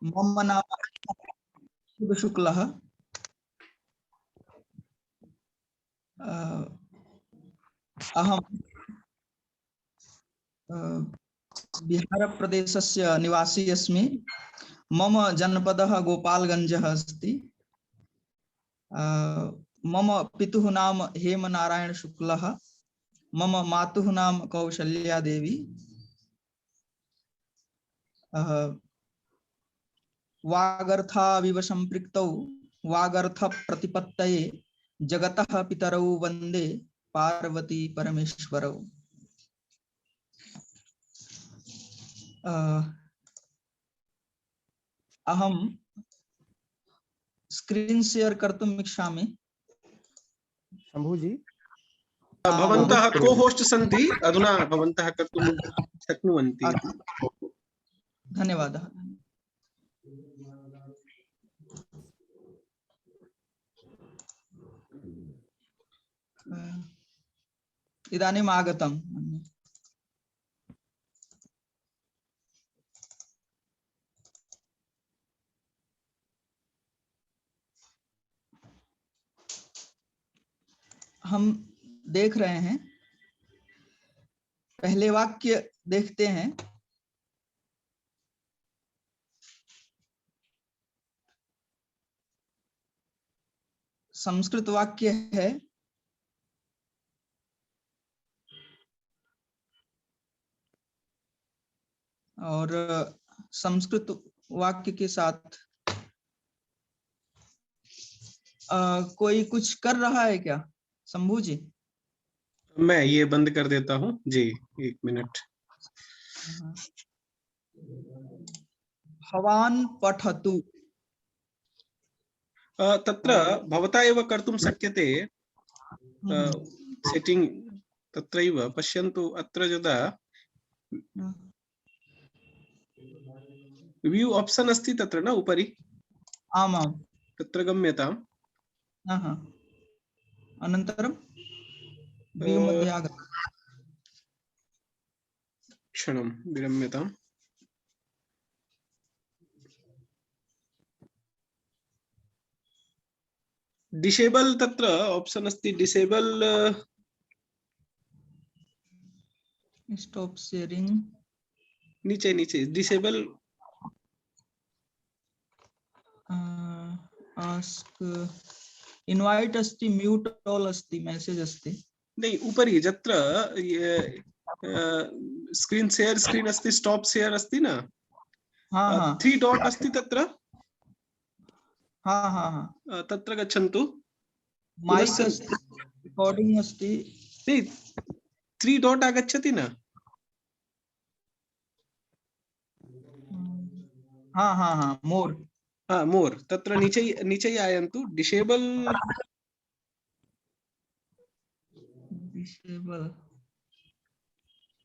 मम नाम शिवशुक्लः। अहं बिहारप्रदेशस्य निवासी अस्मि। मम जनपदः गोपालगञ्जः अस्ति। मम पितुः नाम हेमनारायण शुक्लः। मम मातुः नाम कौशल्या देवी। वागर्थाविव सम्पृक्तौ वागर्थ प्रतिपत्तये जगतः पितरौ वन्दे पार्वती परमेश्वरौ। अहं स्क्रीन शेयर कर्तुम् इच्छामि। शंभुजी भवन्तः को होस्ट सन्ति, अधुना भवन्तः कर्तुं शक्नुवन्ति। धन्यवादः। इदानीम् आगतम्। हम देख रहे हैं, पहले वाक्य देखते हैं। संस्कृत वाक्य है, और संस्कृत वाक्य के साथ कोई कुछ कर रहा है क्या शंभू जी? मैं ये बंद कर देता हूँ जी, 1 मिनट। भवान् पठतु। तत्र भवता एव कर्तुं शक्यते सेटिंग, तत्रैव पश्यन्तु। अत्र यदा व्यू ऑप्शन अस्ति तत्र न उपरि, आमां तत्र गम्यताम्। अनन्तरं व्यू मध्ये आगतम्। क्षणं विरम्यताम्। डिसेबल तत्र ऑप्शन अस्ति, डिसेबल स्टॉप शेयरिंग नीचे नीचे डिसेबल आस्क इनवाइट अस्ति, म्यूट ऑल अस्ति, मेसेज अस्ति। नहीं, उपरि यत्र स्क्रीन शेयर स्क्रीन अस्ति, स्टॉप शेयर अस्ति न, 3 डॉट अस्ति तत्र। तत्र गच्छन्तु। माइक अस्ति, रिकॉर्डिंग अस्ति। 3 डॉट आगच्छति न? मोर। मोर तत्र नीचे आयन्तु। Disable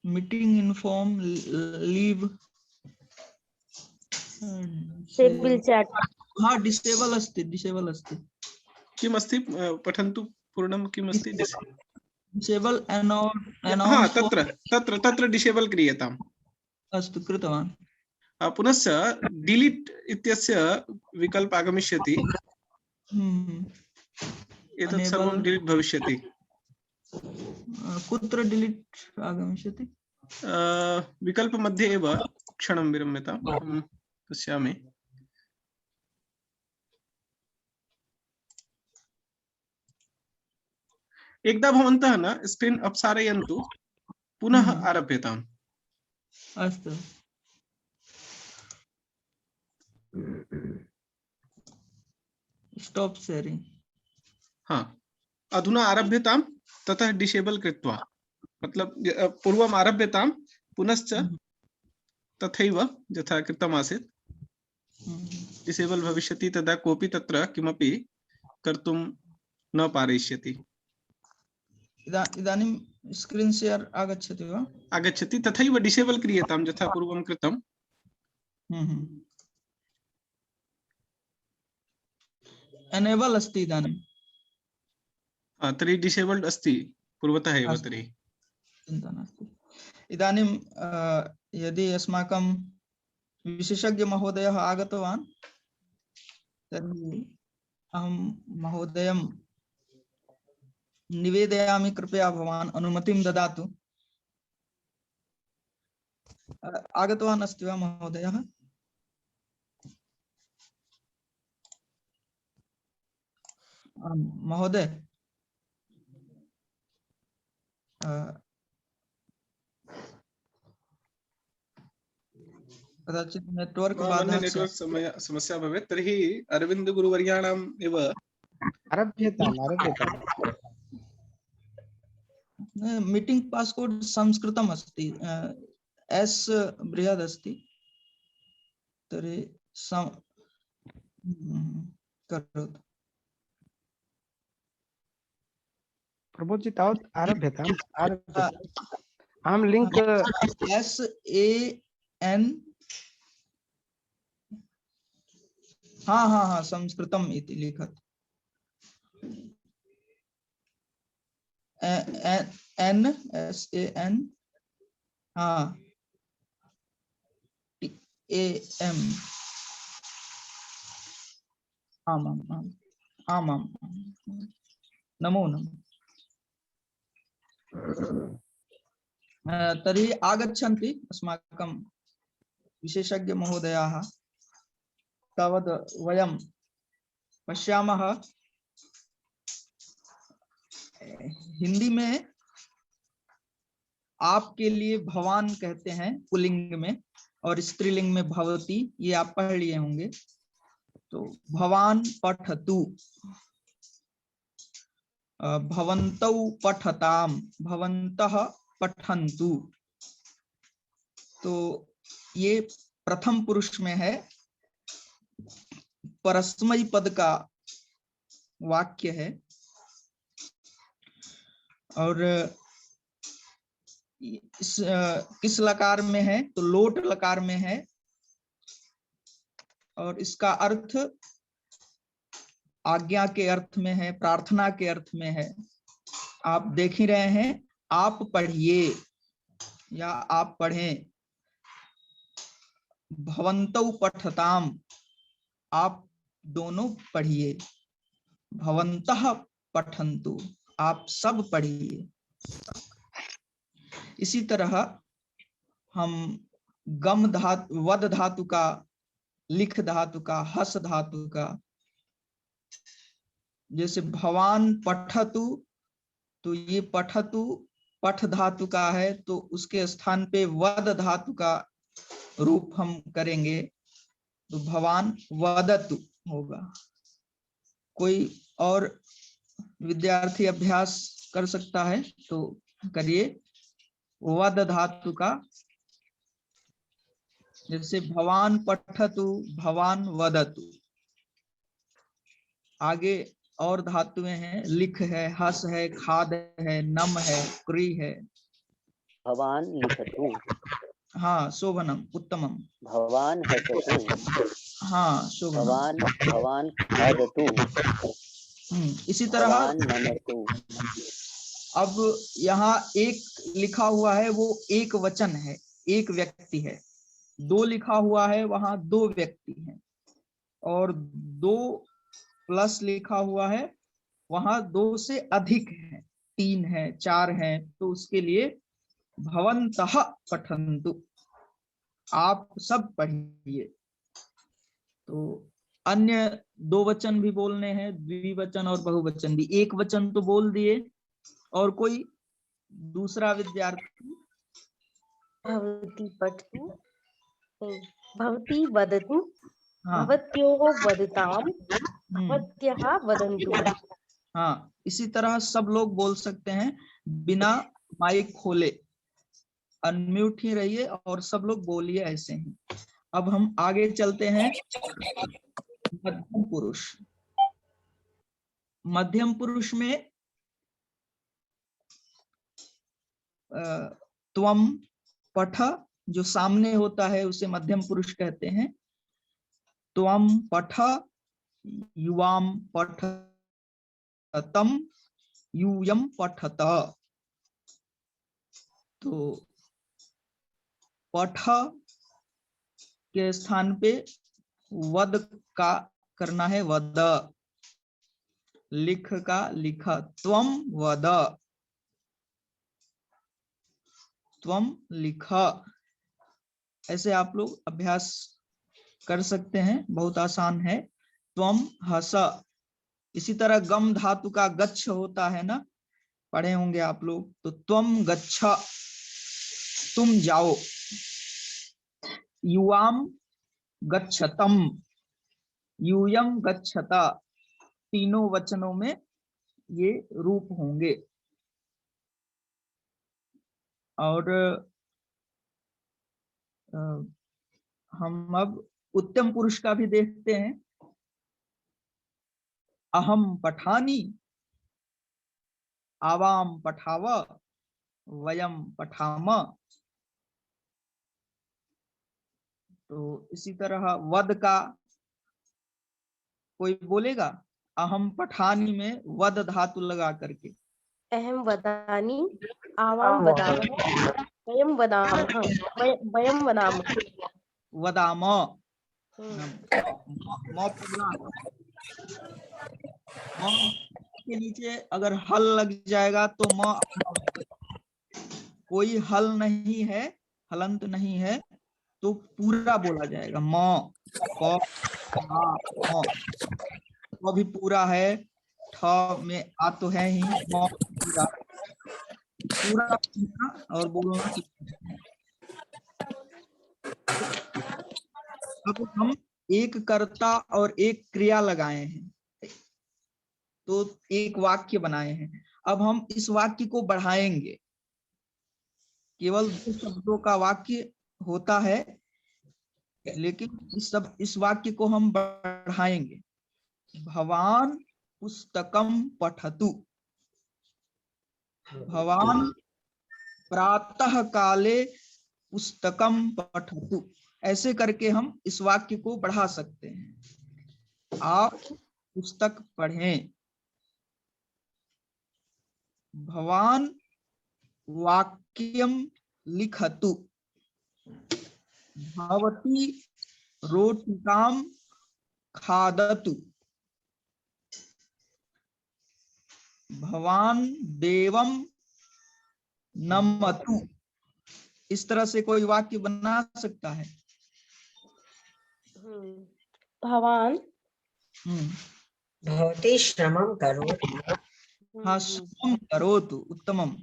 meeting inform leave disable chat. Disable अस्ति। किम् अस्ति? पठन्तु पूर्णं किम् अस्ति? Disable announce. तत्र डिसेबल क्रियताम्। अस्तु, कृतवान्। पुनश्च डिलीट इत्यस्य विकल्प आगमिष्यति। एतत् सर्वं डिलीट भविष्यति। कुत्र डिलीट आगमिष्यति? विकल्प मध्ये एव। क्षणं विरम्यताम्, पश्यामि। एकदा भवन्तः न स्क्रीन अपसारयन्तु, पुनः आरभ्यताम्। अस्तु। Stop sharing. अधुना आरभ्यताम्, ततः डिसेबल कृत्वा, मतलब पूर्वम् आरभ्यताम्, पुनश्च तथैव यथा कृतमासीत् डिसेबल भविष्यति। तदा कोऽपि तत्र किमपि कर्तुं न पारयिष्यति। इदानीं स्क्रीन शेयर आगच्छति वा? आगच्छति, तथैव डिसेबल क्रियतां यथा पूर्वं कृतम्। एनेबल अस्ति इदानीं। तर्हि डिसेबल्ड अस्ति पूर्वतः एव। तर्हि चिन्ता नास्ति। इदानीं यदि अस्माकं विशेषज्ञ महोदयः आगतवान्, तर्हि अहं महोदयं निवेदयामि, कृपया भवान् अनुमतिं ददातु। आगतवान् अस्ति वा महोदयः? महोदय, कदाचित् नेटवर्क बाधा नेटवर्क समस्या भवेत्, तर्हि अरविन्द गुरुवर्याणाम् एव आरभ्यताम्। मीटिंग पासकोड संस्कृतम् अस्ति, एस बृहद् अस्ति, तर्हि करोतु। प्रबोधजी तावत् आरभ्यताम्। अहं लिंक SAN हाँ संस्कृतम् इति लिखत्। SAN हाँ TAM आमां नमो नमः। तर्हि आगच्छन्ति अस्माकं विशेषज्ञ महोदयाः। तावत् वयं पश्यामः, हिंदी में आपके लिए भवान कहते हैं पुल्लिंग में, और स्त्रीलिंग में भवती, ये आप पढ़ लिए होंगे। तो भवान पठतु, भवन्तौ पठताम, भवन्तः पठन्तु। तो ये प्रथम पुरुष में है, परस्मैपद पद का वाक्य है। और किस लकार में है? तो लोट लकार में है, और इसका अर्थ आज्ञा के अर्थ में है, प्रार्थना के अर्थ में है। आप देख ही रहे हैं, आप पढ़िए या आप पढ़ें। भवन्तौ पठताम, आप दोनों पढ़िए। भवन्तः पठन्तु, आप सब पढ़िए। इसी तरह हम गम धातु, वद धातु का, लिख धातु का, हस धातु का, जैसे भवान पठतु, तो ये पठतु पठ धातु का है, तो उसके स्थान पे वद धातु का रूप हम करेंगे, तो भवान वदतु होगा। कोई और विद्यार्थी अभ्यास कर सकता है तो करिए। वद धातु का, जैसे भवान पठतु, भवान वदतु। आगे और धातुएं हैं, लिख है, हस है, खाद है, नम है, क्री है। भवान लिखतु, हाँ शोभनम, उत्तमम। भवान हसतु, हाँ शोभनम। भवान खादतु, इसी तरह भवान नमतु। अब यहाँ एक लिखा हुआ है, वो एक वचन है, एक व्यक्ति है। दो लिखा हुआ है, वहां दो व्यक्ति हैं। और दो प्लस लिखा हुआ है, वहां दो से अधिक है, तीन है, चार है। तो उसके लिए भवन्तः पठन्तु, आप सब पढ़िए। तो अन्य दो वचन भी बोलने हैं, द्विवचन और बहुवचन भी। एक वचन तो बोल दिए, और कोई दूसरा विद्यार्थी? भवती पठतु, भवती वदतु, हाँ, भवत्योः वदताम, भवत्यः वदन्तु। हाँ, इसी तरह सब लोग बोल सकते हैं बिना माइक खोले। अनम्यूट ही रहिए और सब लोग बोलिए ऐसे ही। अब हम आगे चलते हैं। मध्यम पुरुष। मध्यम पुरुष में त्वम पठ, जो सामने होता है उसे मध्यम पुरुष कहते हैं। त्वम पठ, युवाम पठतम, यूयम पठत। तो पठ के स्थान पे वद का करना है, वद। लिख का लिख, त्वम वद, त्वम लिख। ऐसे आप लोग अभ्यास कर सकते हैं, बहुत आसान है। त्वम हस। इसी तरह गम धातु का गच्छ होता है ना, पढ़े होंगे आप लोग। तो त्वम गच्छ, तुम जाओ। युवाम गच्छतम, यूयम गच्छता। तीनों वचनों में ये रूप होंगे। और हम अब उत्तम पुरुष का भी देखते हैं। अहम पठानी, आवाम पठाव, वयम पठाम। तो इसी तरह वद का कोई बोलेगा, अहम पठानी में वद धातु लगा करके। अहम वदानी, आवाम वदामः, वयम वदामः, वयम वदामः। वदाम के नीचे अगर हल लग जाएगा तो म। कोई हल नहीं है, हलंत नहीं है, तो पूरा बोला जाएगा। म वो भी पूरा है, ठ में आ तो है ही, म पूरा पूरा और बोलना। अब हम एक कर्ता और एक क्रिया लगाए हैं, तो एक वाक्य बनाए हैं। अब हम इस वाक्य को बढ़ाएंगे। केवल 2 शब्दों का वाक्य होता है, लेकिन इस वाक्य को हम बढ़ाएंगे। भवान पुस्तकम पठतु, भवान प्रातः काले पुस्तकम पठतु। ऐसे करके हम इस वाक्य को बढ़ा सकते हैं। आप पुस्तक पढ़ें। भवान वाक्यम लिखतु, भवती रोटिकाम खादतु, भवान देवम नमतु। इस तरह से कोई वाक्य बना सकता है। भवान भवती श्रमं करोतु। हाँ, श्रमं करोतु, उत्तमम।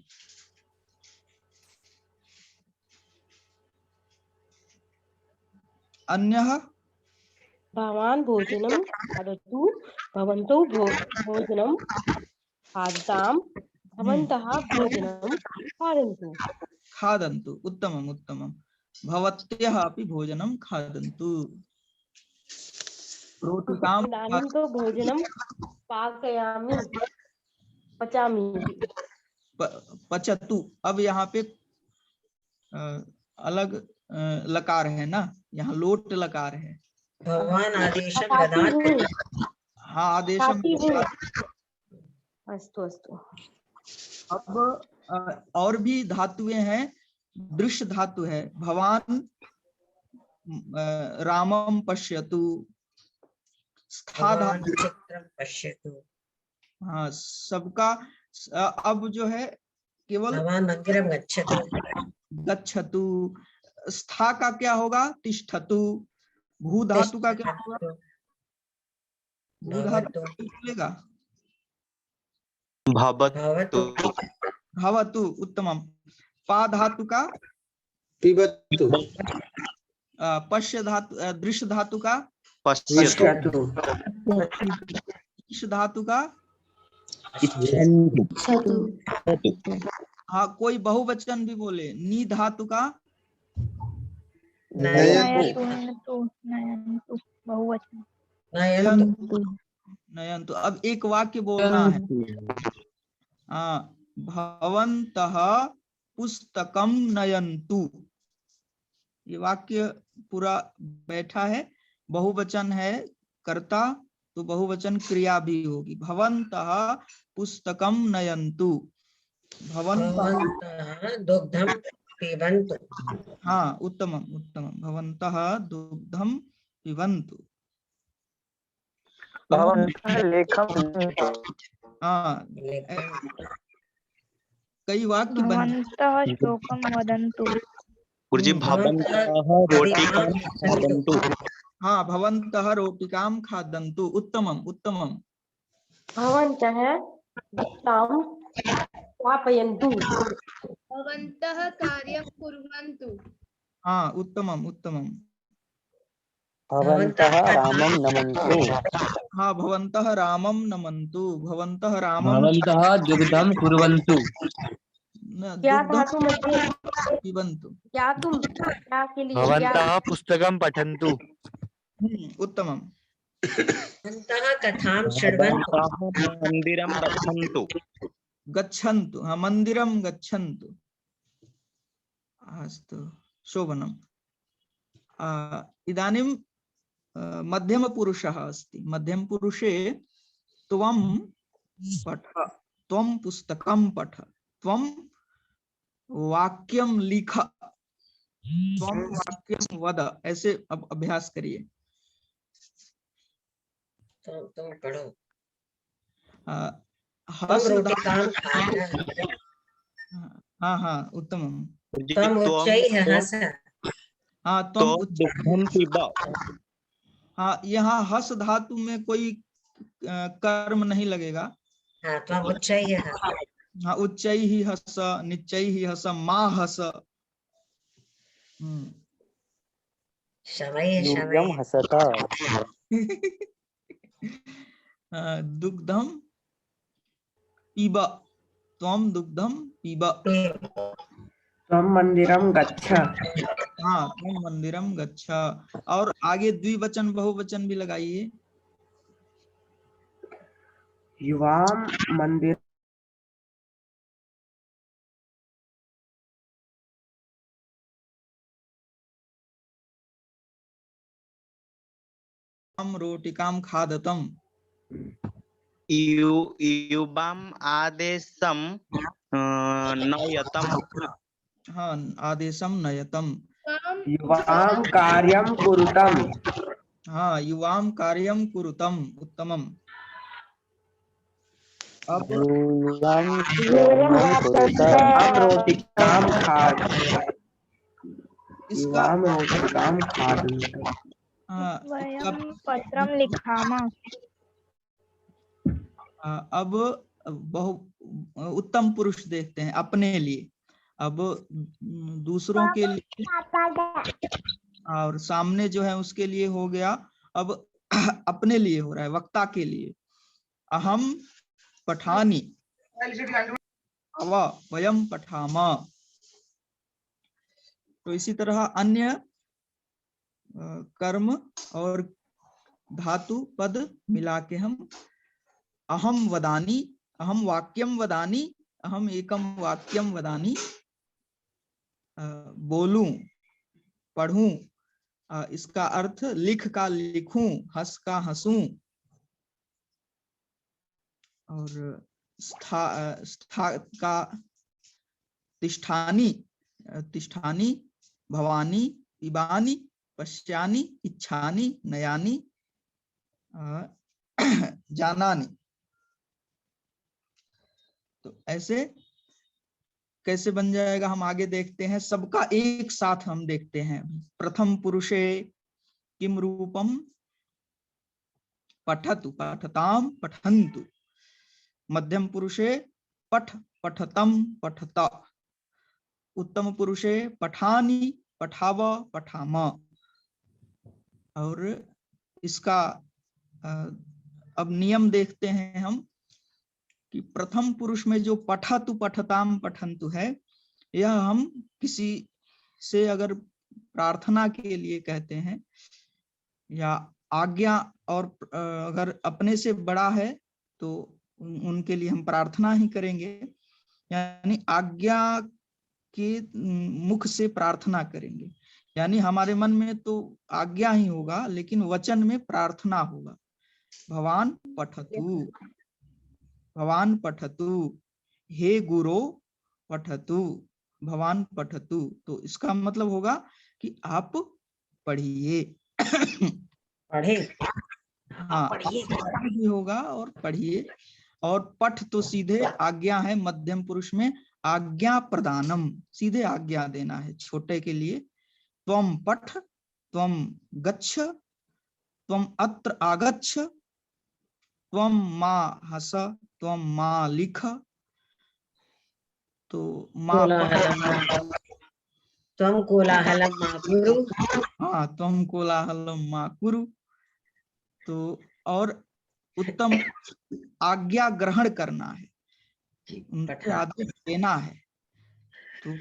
अन्यः भवान भोजनं खादतु, भवन्तौ भोजनं खादताम्, भवन्तः भोजनं खादन्तु। खादन्तु, उत्तमम उत्तमम। भवत्यः अपि भोजनं खादन्तु। रोटिकाम इदानीं तो भोजनं पाकयामि, पचामि। पचतु। अब यहाँ पे अलग लकार है ना, यहाँ लोट लकार है। भगवान आदेशं ददाति। हाँ, आदेशम। अस्तु अस्तु। अब और भी धातुएं हैं। दृश्य धातु है। भवान रामम पश्यतु, स्था धातु। चित्रं पश्यतु। हाँ, सबका अब जो है केवल भवान मंदिरं गच्छतु। गच्छतु। स्था का क्या होगा? तिष्ठतु। भू धातु का क्या होगा? भू धातु बोलेगा भवतु। भवतु, उत्तमम। पा धातु का पिबतु। पश्य धातु, दृश्य धातु का पश्यतु। इश धातु का हाँ, कोई बहुवचन भी बोले। नी धातु का बहुवचन। नयन्तु। अब एक वाक्य बोलना है। हाँ, भवन्तः पुस्तकम नयन्तु। ये वाक्य पूरा बैठा है। बहुवचन है कर्ता, तो बहुवचन क्रिया भी होगी। भवन्तः पुस्तकम नयन्तु। भवन्तः दुग्धं पिबन्तु। हाँ उत्तमम उत्तमम। भवन्तः दुग्धम पिबन्तु। तो भवन्तः लेखं लिखन्तु। हाँ लिखन्तु। कई वाक्य बन भवन्तः श्लोकं वदन्तु। गुरुजी भवन्तः भवन्तः रोटिकां खादन्तु। खादन्तु। हाँ भवन्तः रोटिकां खादन्तु। उत्तमम उत्तमम। भवन्तः वित्तां स्थापयन्तु। भवन्तः कार्यं कुर्वन्तु। हाँ उत्तमम उत्तमम। भवन्तः रामं नमन्तु। हाँ भवन्तः रामं नमन्तु। भवन्तः रामं भवन्तः दुग्धं कुर्वन्तु। क्या दुग्धं धातु मध्ये पिबन्तु। क्या तुम क्या के लिए क्या भवन्तः पुस्तकं पठन्तु। उत्तमम। भवन्तः कथां शृण्वन्तु। भवन्तः मन्दिरं गच्छन्तु। गच्छन्तु। हाँ मन्दिरं गच्छन्तु। अस्तु शोभनम्। इदानीं मध्यमपुरुषः अस्ति। मध्यमपुरुषे त्वं पठ, त्वं पुस्तकं पठ, त्वं वाक्यं लिख, त्वं वाक्यं वद। ऐसे अब अभ्यास करिए। तुम पढ़ो। हस त्वं रोटिकां खाद। हाँ हाँ उत्तमम। त्वं उच्चैः हस। हाँ त्वं दुग्धं पिब। हाँ यहाँ हस धातु में कोई कर्म नहीं लगेगा। हाँ त्वं उच्चैः हस। हाँ उच्चैः हस, निच्चैः हस, मा हस। शवैः यूयं शवैः। हसत। दुग्धम पीब, त्वं दुग्धम पीब। त्वं मन्दिरं गच्छ। हाँ त्वं मंदिरम गच्छ। और आगे द्विवचन बहुवचन भी लगाइए। युवां मंदिर रोटिकां खादतम। युवाम् आदेशं नयतम्। हाँ आदेशम नयतम। युवां कार्यं कुरुतम्। हाँ युवां कार्यं कुरुतम। उत्तमम। अब यूयं कर्मं कुरुत। युवां रोटिकां खाद। इसका युवां रोटिकां खादन्तु। वयं पत्रं लिखामः। अब बहु उत्तम पुरुष देखते हैं अपने लिए। अब दूसरों के लिए और सामने जो है उसके लिए हो गया। अब अपने लिए हो रहा है, वक्ता के लिए। अहम पठामि, अव वयम पठामा। तो इसी तरह अन्य कर्म और धातु पद मिला के हम अहम वदानी, अहम वाक्यम वदानी, अहम एकम वाक्यम वदानी, बोलूं, पढ़ूं, इसका अर्थ लिख का लिखूं, हंस का हंसूं। और स्था का तिष्ठानी, तिष्ठानी, भवानी, पिबानी, पश्यानी, इच्छानी, नयानी, जानानी। तो ऐसे कैसे बन जाएगा हम आगे देखते हैं। सबका एक साथ हम देखते हैं। प्रथम पुरुषे किम रूपम पठतु, पठताम, पठन्तु। मध्यम पुरुषे पठ, पठतम, पठत। उत्तम पुरुषे पठानी, पठाव, पठाम। और इसका अब नियम देखते हैं हम कि प्रथम पुरुष में जो पठतु, पठताम, पठन्तु है, यह हम किसी से अगर प्रार्थना के लिए कहते हैं या आज्ञा, और अगर अपने से बड़ा है तो उनके लिए हम प्रार्थना ही करेंगे, यानी आज्ञा के मुख से प्रार्थना करेंगे। यानी हमारे मन में तो आज्ञा ही होगा लेकिन वचन में प्रार्थना होगा। भवान पठतु, भवान पठतु, हे गुरो पठतु, भवान पठतु, तो इसका मतलब होगा कि आप पढ़िए। पढ़े, हाँ, पढ़िए। पढ़ भी होगा और पढ़िए। और पठ तो सीधे आज्ञा है, मध्यम पुरुष में आज्ञा प्रदानम, सीधे आज्ञा देना है छोटे के लिए। त्वम पठ, त्वम गच्छ, त्वम अत्र आगच्छ, त्वम मा हस, त्वम मा लिख। तो मा कोलाहलम, त्वम कोलाहलम मा कुरु। हाँ, त्वम कोलाहलम मा कुरु। तो और उत्तम आज्ञा ग्रहण करना है, उनके आदेश देना है। तो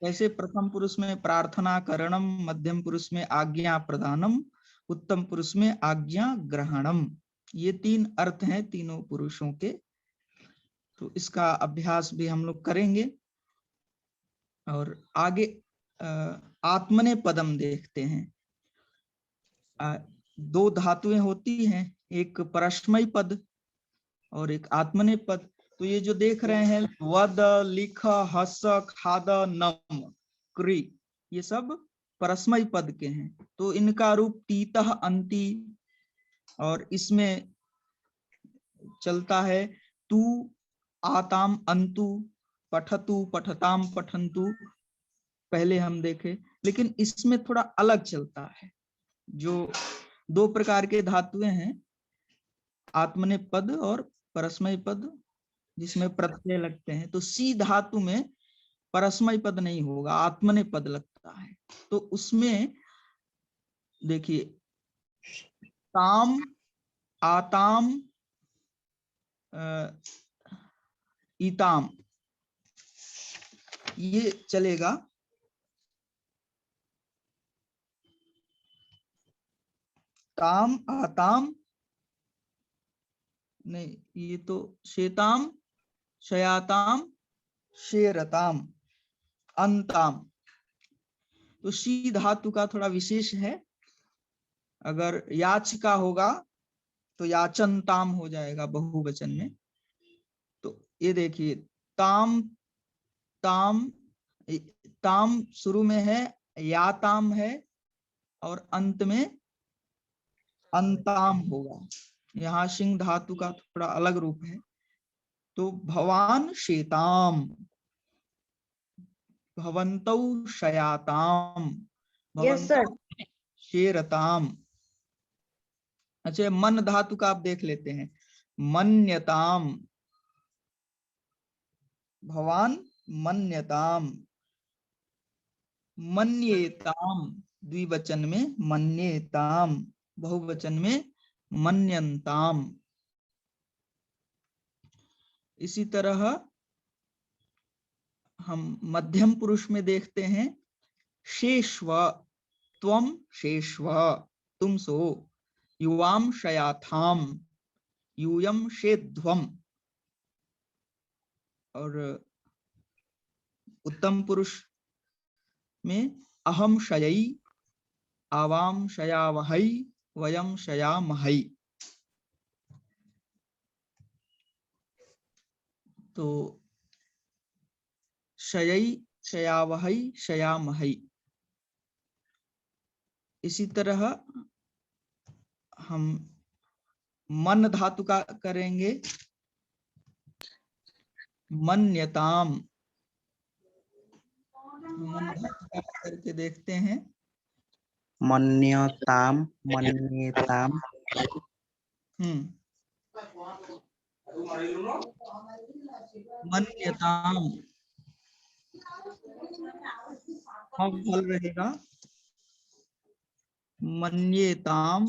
जैसे प्रथम पुरुष में प्रार्थना करणम, मध्यम पुरुष में आज्ञा प्रदानम, उत्तम पुरुष में आज्ञा ग्रहणम, ये 3 अर्थ हैं तीनों पुरुषों के। तो इसका अभ्यास भी हम लोग करेंगे। और आगे आत्मने पदम देखते हैं। 2 धातुएं होती हैं, एक परस्मैपद पद और एक आत्मने पद। तो ये जो देख रहे हैं वद, लिख, हस, खाद, नम, क्री, ये सब परस्मैपद पद के हैं। तो इनका रूप तीतः अंति, और इसमें चलता है तू आताम अंतु, पठतु पठताम पठंतु, पहले हम देखे। लेकिन इसमें थोड़ा अलग चलता है। जो 2 प्रकार के धातुएं हैं, आत्मने पद और परस्मय पद, जिसमें प्रत्यय लगते हैं। तो सी धातु में परस्मय पद नहीं होगा, आत्मने पद लगता है। तो उसमें देखिए ताम, आताम, ईताम, ये चलेगा। ताम, आताम नहीं, ये तो शेताम, शयाताम, शेरताम, अंताम। तो शी धातु का थोड़ा विशेष है। अगर याच का होगा तो याचनताम हो जाएगा बहुवचन में। तो ये देखिए ताम, ताम, ताम शुरू में है, याताम है, और अंत में अंताम होगा। यहाँ सिंह धातु का थोड़ा अलग रूप है। तो भवान शेताम, भवन्तौ शयाताम, भवन्तौ शेरताम। अच्छा, मन धातु का आप देख लेते हैं। मन्यताम, भवान मन्यताम, मन्येताम द्विवचन में मन्येताम, बहुवचन में मन्यन्ताम। इसी तरह हम मध्यम पुरुष में देखते हैं शेष्व, त्वम शेष्व, तुम सो, युवाम शयाथाम, यूयम शेध्वम। और उत्तम पुरुष में अहम शयई, आवाम शयावहै, वयम शयामहै। तो शयई, शयावहै, शयामहै। इसी तरह हम मन धातु का करेंगे। मन्यताम, मन धातु का करके देखते हैं। मन्यताम, मन्येताम। मन्यताम हाँ फल रहेगा मन्येताम,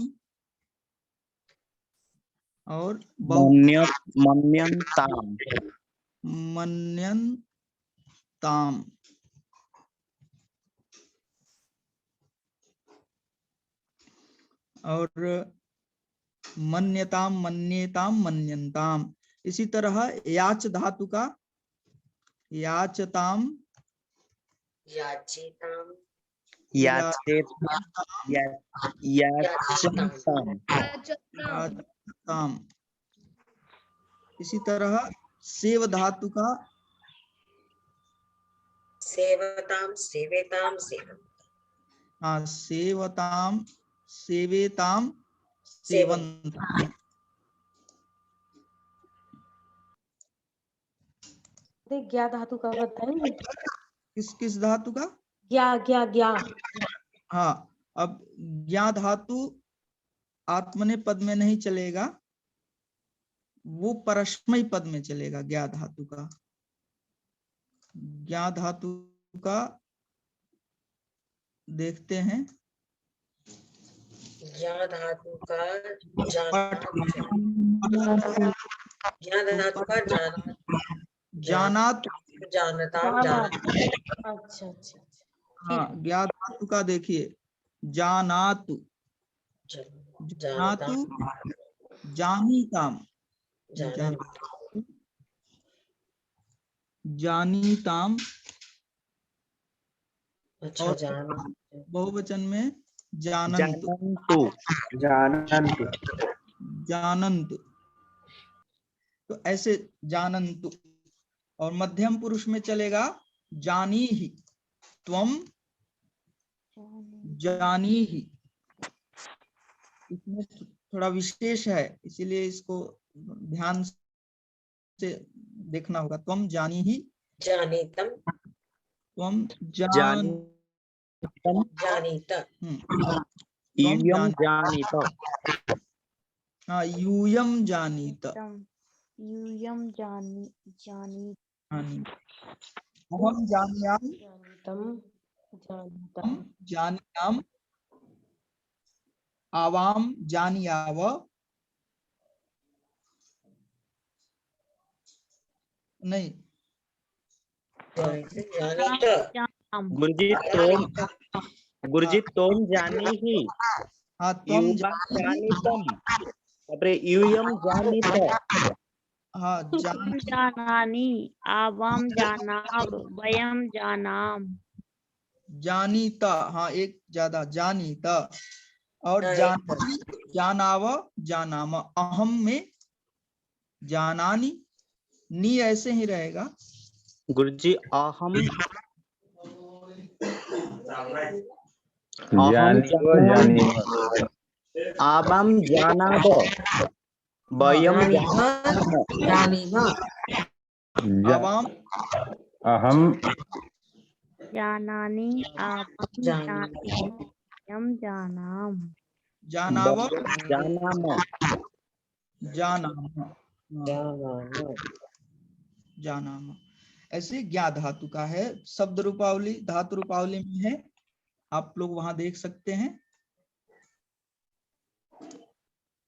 और मन्यन्ताम, मन्यन्ताम। और मन्यताम, मन्येताम, मन्यन्ताम। इसी तरह याच धातु का याचताम, याचेताम, याचताम। इसी तरह सेव धातु का सेवताम सेवेताम सेवम। हाँ, सेवताम सेवेताम सेवंत। ज्ञा धातु का बताएंगे? किस किस धातु का? ज्ञा ज्ञा ज्ञा। हाँ, अब ज्ञा धातु आत्मने पद में नहीं चलेगा, वो परस्मय पद में चलेगा। ज्ञा धातु का, ज्ञा धातु का देखते हैं। ज्ञा धातु का ज्ञा धातु का जानात जानता। अच्छा अच्छा। हाँ, ज्ञा धातु का देखिए, जानातु जानातु जानीताम जानीताम। अच्छा, और बहुवचन में जानन्तु जानन्तु जानन्तु। तो ऐसे जानन्तु। और मध्यम पुरुष में चलेगा जानीहि त्वम जानीहि। इसमें थोड़ा विशेष है, इसीलिए इसको ध्यान से देखना होगा। त्वम जानीहि जानीतम त्वम जानीत। यूयं जानीत। हाँ, यूयं जानीत। यूयं जानीत। अहम जानीयाम जानीयाम आवाम जानीयाव। नहीं, गुरुजी तुम जानी ही। हाँ, तुम जानीतम। यूयं जानीत। हाँ, जानानि आवाम जानाब वयम जानाम। जानीता, हाँ, एक ज्यादा जानीता। और जानानि जानाव जानाम। अहम में जानानि, नी ऐसे ही रहेगा। गुरुजी अहम आवाम जानाब वयम आवाम अहम जानानि आवाम जानाम जानाम जानाव जानाम जानाम जानाम। ऐसे ज्ञा धातु का है। शब्द रूपावली धातु रूपावली में है, आप लोग वहां देख सकते हैं।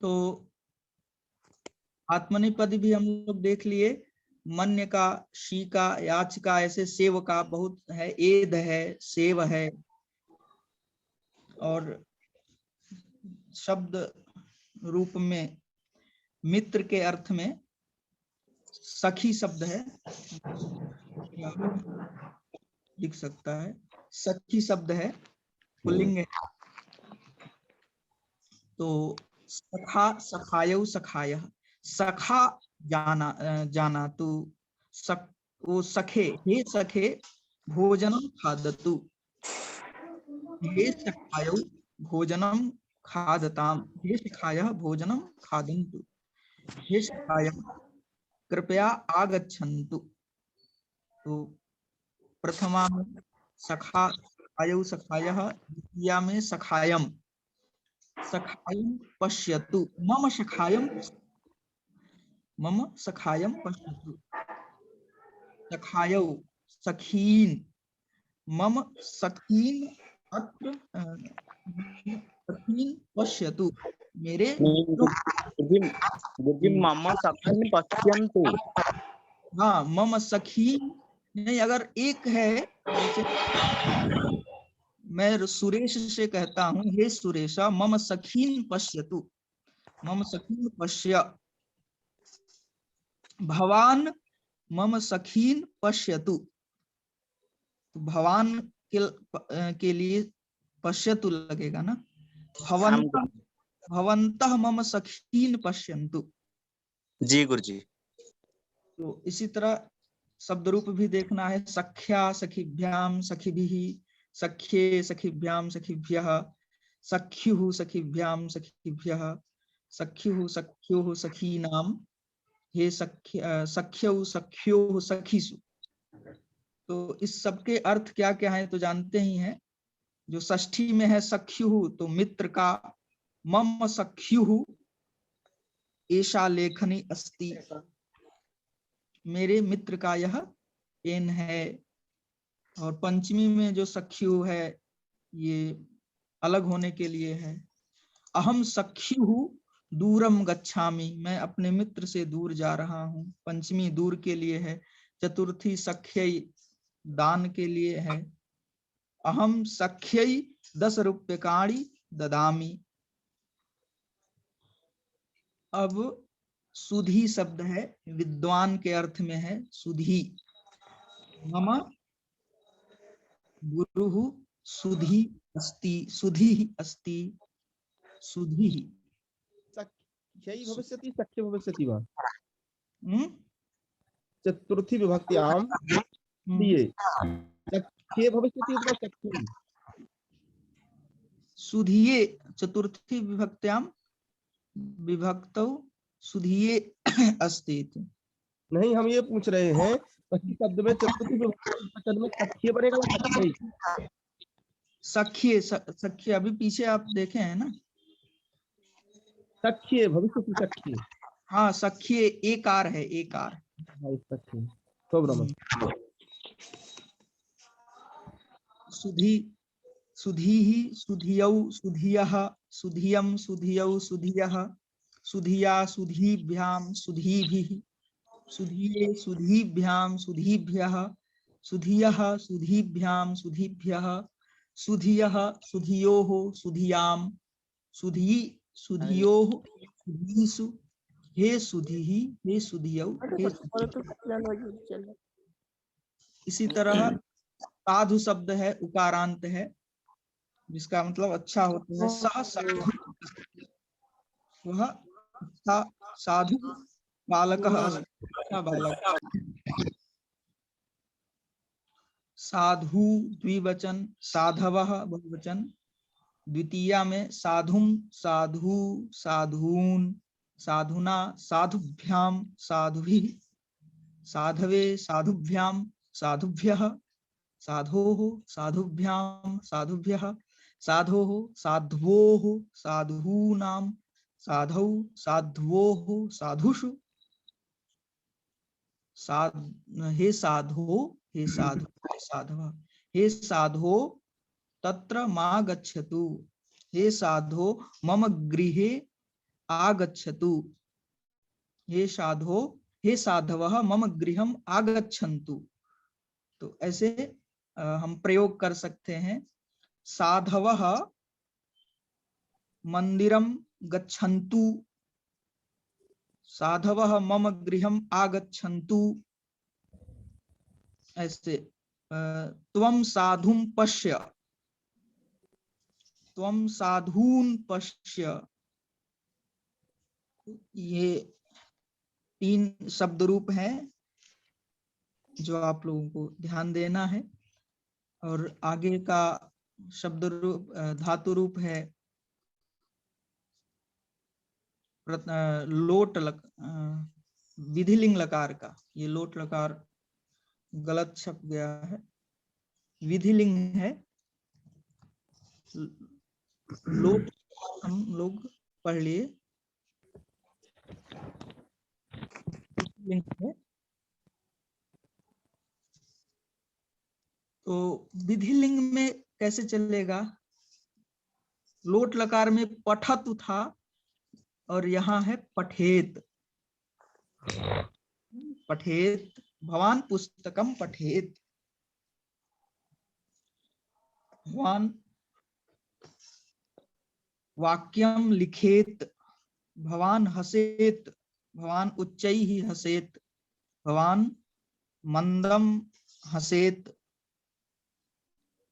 तो आत्मनेपद भी हम लोग देख लिए। मन्य का, शी का, याच का, ऐसे सेव का बहुत है। एद है, सेव है। और शब्द रूप में मित्र के अर्थ में सखी शब्द है, दिख सकता है। सखी शब्द है, पुल्लिंग है। तो सखा सखायौ सखायः। सखा जाना तू, वो सखे, हे सखे भोजनम खादतु। हे सखायौ भोजनम खादताम। हे सखायः भोजनम खादन्तु। हे सखायः कृपया आगच्छन्तु। तो प्रथमा में सखा आयु सखायः, द्वितीया में सखायम सखायम पश्यतु। मम सखायम पश्यतु। सखायौ सखीन, मम सखीन अत्र सखीन पश्यतु। मेरे मम सखीन पश्यन्तु। हाँ, मम सखीन नहीं, अगर एक है, जैसे मैं सुरेश से कहता हूँ, हे सुरेशा मम सखीन पश्यतु। मम सखीन पश्य। भवान मम सखीन पश्यतु। भवान के लिए पश्यतु लगेगा ना। भवन्तः मम सखीन पश्यन्तु। जी गुरुजी। तो इसी तरह शब्द रूप भी देखना है। सख्या सखिभ्याम सखिभिः, सख्ये सखिभ्याम सखिभ्यः, सख्युः सखिभ्याम सखिभ्यः, सख्युः सख्योः सखीनाम, हे सख्यौ सख्योः सखीसु। तो इस सब के अर्थ क्या क्या है तो जानते ही हैं। जो षष्ठी में है सख्युः, तो मित्र का, मम सख्युः एषा लेखनी अस्ति, मेरे मित्र का यह पेन है। और पंचमी में जो सख्यु है ये अलग होने के लिए है। अहम सख्युः दूरम गच्छामि, मैं अपने मित्र से दूर जा रहा हूँ, पंचमी दूर के लिए है। चतुर्थी सख्यै दान के लिए है। अहम सख्यै 10 रूप्यकाणि ददामि। अब सुधी शब्द है, विद्वान के अर्थ में है सुधी। मम गुरुः सुधी अस्ति, सुधी अस्ति, सुधी। सख्यै भविष्यति, सख्य भविष्यति वा? हम्म? चतुर्थी विभक्त्याम दिए सख्ये भविष्यति अथवा सख्ये? सुधिये चतुर्थी विभक्त्याम विभक्तौ सुधिये अस्ति। नहीं, हम ये पूछ रहे हैं सखी शब्द में चतुर्थी विभक्ति में सख्ये बनेगा या सख्ये? सख्ये, सख्ये अभी पीछे आप देखे हैं ना, सख्ये भविष्यति, सख्ये। हाँ सख्ये एकार है, एकार। हाँ, सख्ये तो ब्रह्म। सुधी सुधीः सुधियौ सुधियः, सुधियं सुधियौ सुधियः, सुधिया सुधीभ्याम सुधीभिः, सुधिये सुधीभ्याम सुधीभ्यः, सुधियः सुधीभ्याम सुधीभ्यः, सुधियः सुधियोः सुधियाम, सुधी सुधियोः सुधीषु, हे सुधीः हे सुधियौ हे सुधियः। इसी तरह साधु शब्द है, उकारांत है, जिसका मतलब अच्छा होता है। सह साधु, वह अच्छा साधु बालकः अच्छा बालक। साधु द्विवचन, साधवः बहुवचन। द्वितीया में साधुम साधु साधून, साधुना साधुभ्याम साधुभिः, साधवे साधुभ्याम साधुभ्यः, साधोः साधुभ्याम साधुभ्यः, साधोः साध्वोः साधूनां, साधौ साध्वोः साधुषु। हे साधो हे साधु हे साधव, हे साधो तत्र मा गच्छतु, हे साधो मम गृहे आगच्छतु, हे साधो हे साधवः मम गृहम आगच्छन्तु। तो ऐसे हम प्रयोग कर सकते हैं। साधवः मंदिरम गच्छन्तु, साधवः मम गृहम आगच्छन्तु। ऐसे त्वं साधुं पश्य, त्वं साधून् पश्य। ये 3 शब्द रूप हैं जो आप लोगों को ध्यान देना है। और आगे का शब्द रूप धातु रूप है लोट विधिलिंग लकार का। ये लोट लकार गलत छप गया है, विधिलिंग है। लोट हम लोग पढ़ लिए है। तो विधिलिंग में कैसे चलेगा? लोट लकार में पठतु था और यहाँ है पठेत। पठेत, भवान पुस्तकम पठेत, भवान वाक्यम लिखेत, भवान हसेत, भवान उच्चैः हसेत, भवान मंदम हसेत,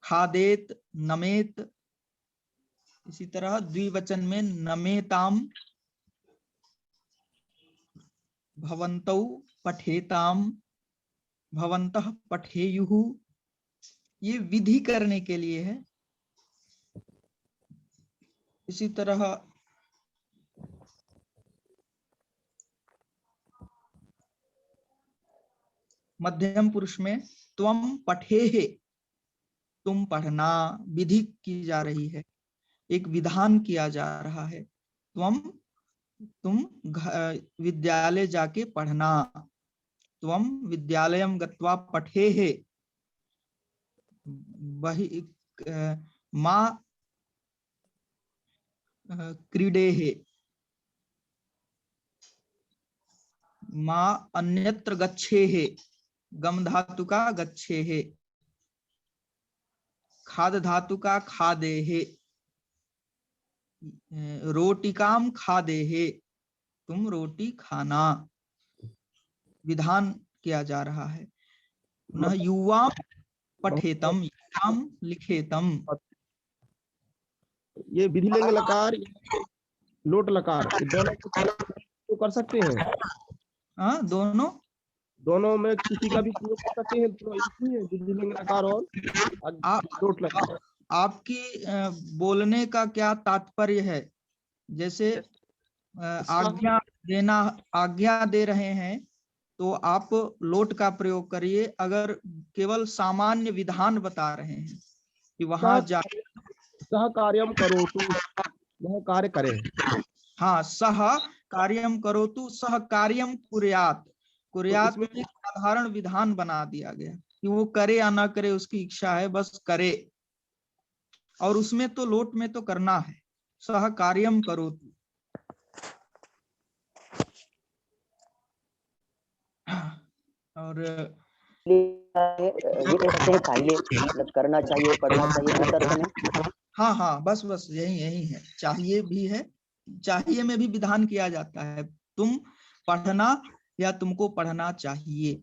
खादेत नमेत। इसी तरह द्विवचन में नमेताम, भवन्तौ पठेताम, भवन्तः पठेयुः, ये विधि करने के लिए है। इसी तरह मध्यम पुरुष में त्वम पठेः, तुम पढ़ना, विधि की जा रही है, एक विधान किया जा रहा है। तुम विद्यालय जाके पढ़ना, त्वम विद्यालयम गत्वा पठेः, वही माँ क्रीडेः, माँ अन्यत्र गच्छेः, गम धातु का गच्छेः, खाद धातु का खादेः, रोटिकाम खादेः, तुम रोटी खाना, विधान किया जा रहा है। न युवाम पठेतम, युवाम लिखेतम, ये विधि लिंग लकार, लोट लकार, दोनों को कर सकते हैं। हाँ, दोनों में किसी का भी प्रयोग कर सकते हैं। तो इसलिए विधि लिंग लकार और लोट लकार। आपकी बोलने का क्या तात्पर्य है? जैसे आज्ञा दे रहे हैं तो आप लोट का प्रयोग करिए। अगर केवल सामान्य विधान बता रहे हैं कि वहां जा, सह कार्यम करोतु, वह कार्य करें। हाँ, सह कार्यम करोतु, सह कार्यम कुर्यात, कुर्यात में साधारण विधान बना दिया गया कि वो करे या ना करे उसकी इच्छा है, बस करे। और उसमें तो लोट में तो करना है, सह कार्यम करोतु। और ये कहते हैं चाहिए, मतलब करना चाहिए, पढ़ना चाहिए, इस अर्थ में। हाँ, बस यही है। चाहिए भी है, चाहिए में भी विधान किया जाता है, तुम पढ़ना या तुमको पढ़ना चाहिए,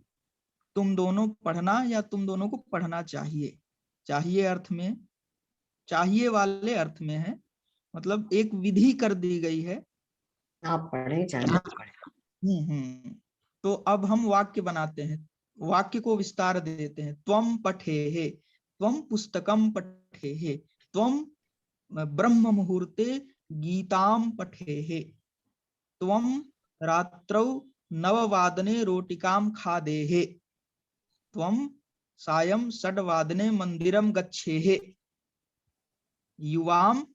तुम दोनों पढ़ना या तुम दोनों को पढ़ना चाहिए। चाहिए अर्थ में, चाहिए वाले अर्थ में है, मतलब एक विधि कर दी गई है, आप पढ़े चाहिए। तो अब हम वाक्य बनाते हैं, वाक्य को विस्तार देते हैं। त्वम पठेः, त्वम पुस्तकम पठेः, त्वम ब्रह्म मुहूर्ते गीताम पठेः, त्वम रात्रौ 9 वादने रोटिकाम खादेः, त्वम सायं 6 वादने मंदिरम गच्छेः, युवाम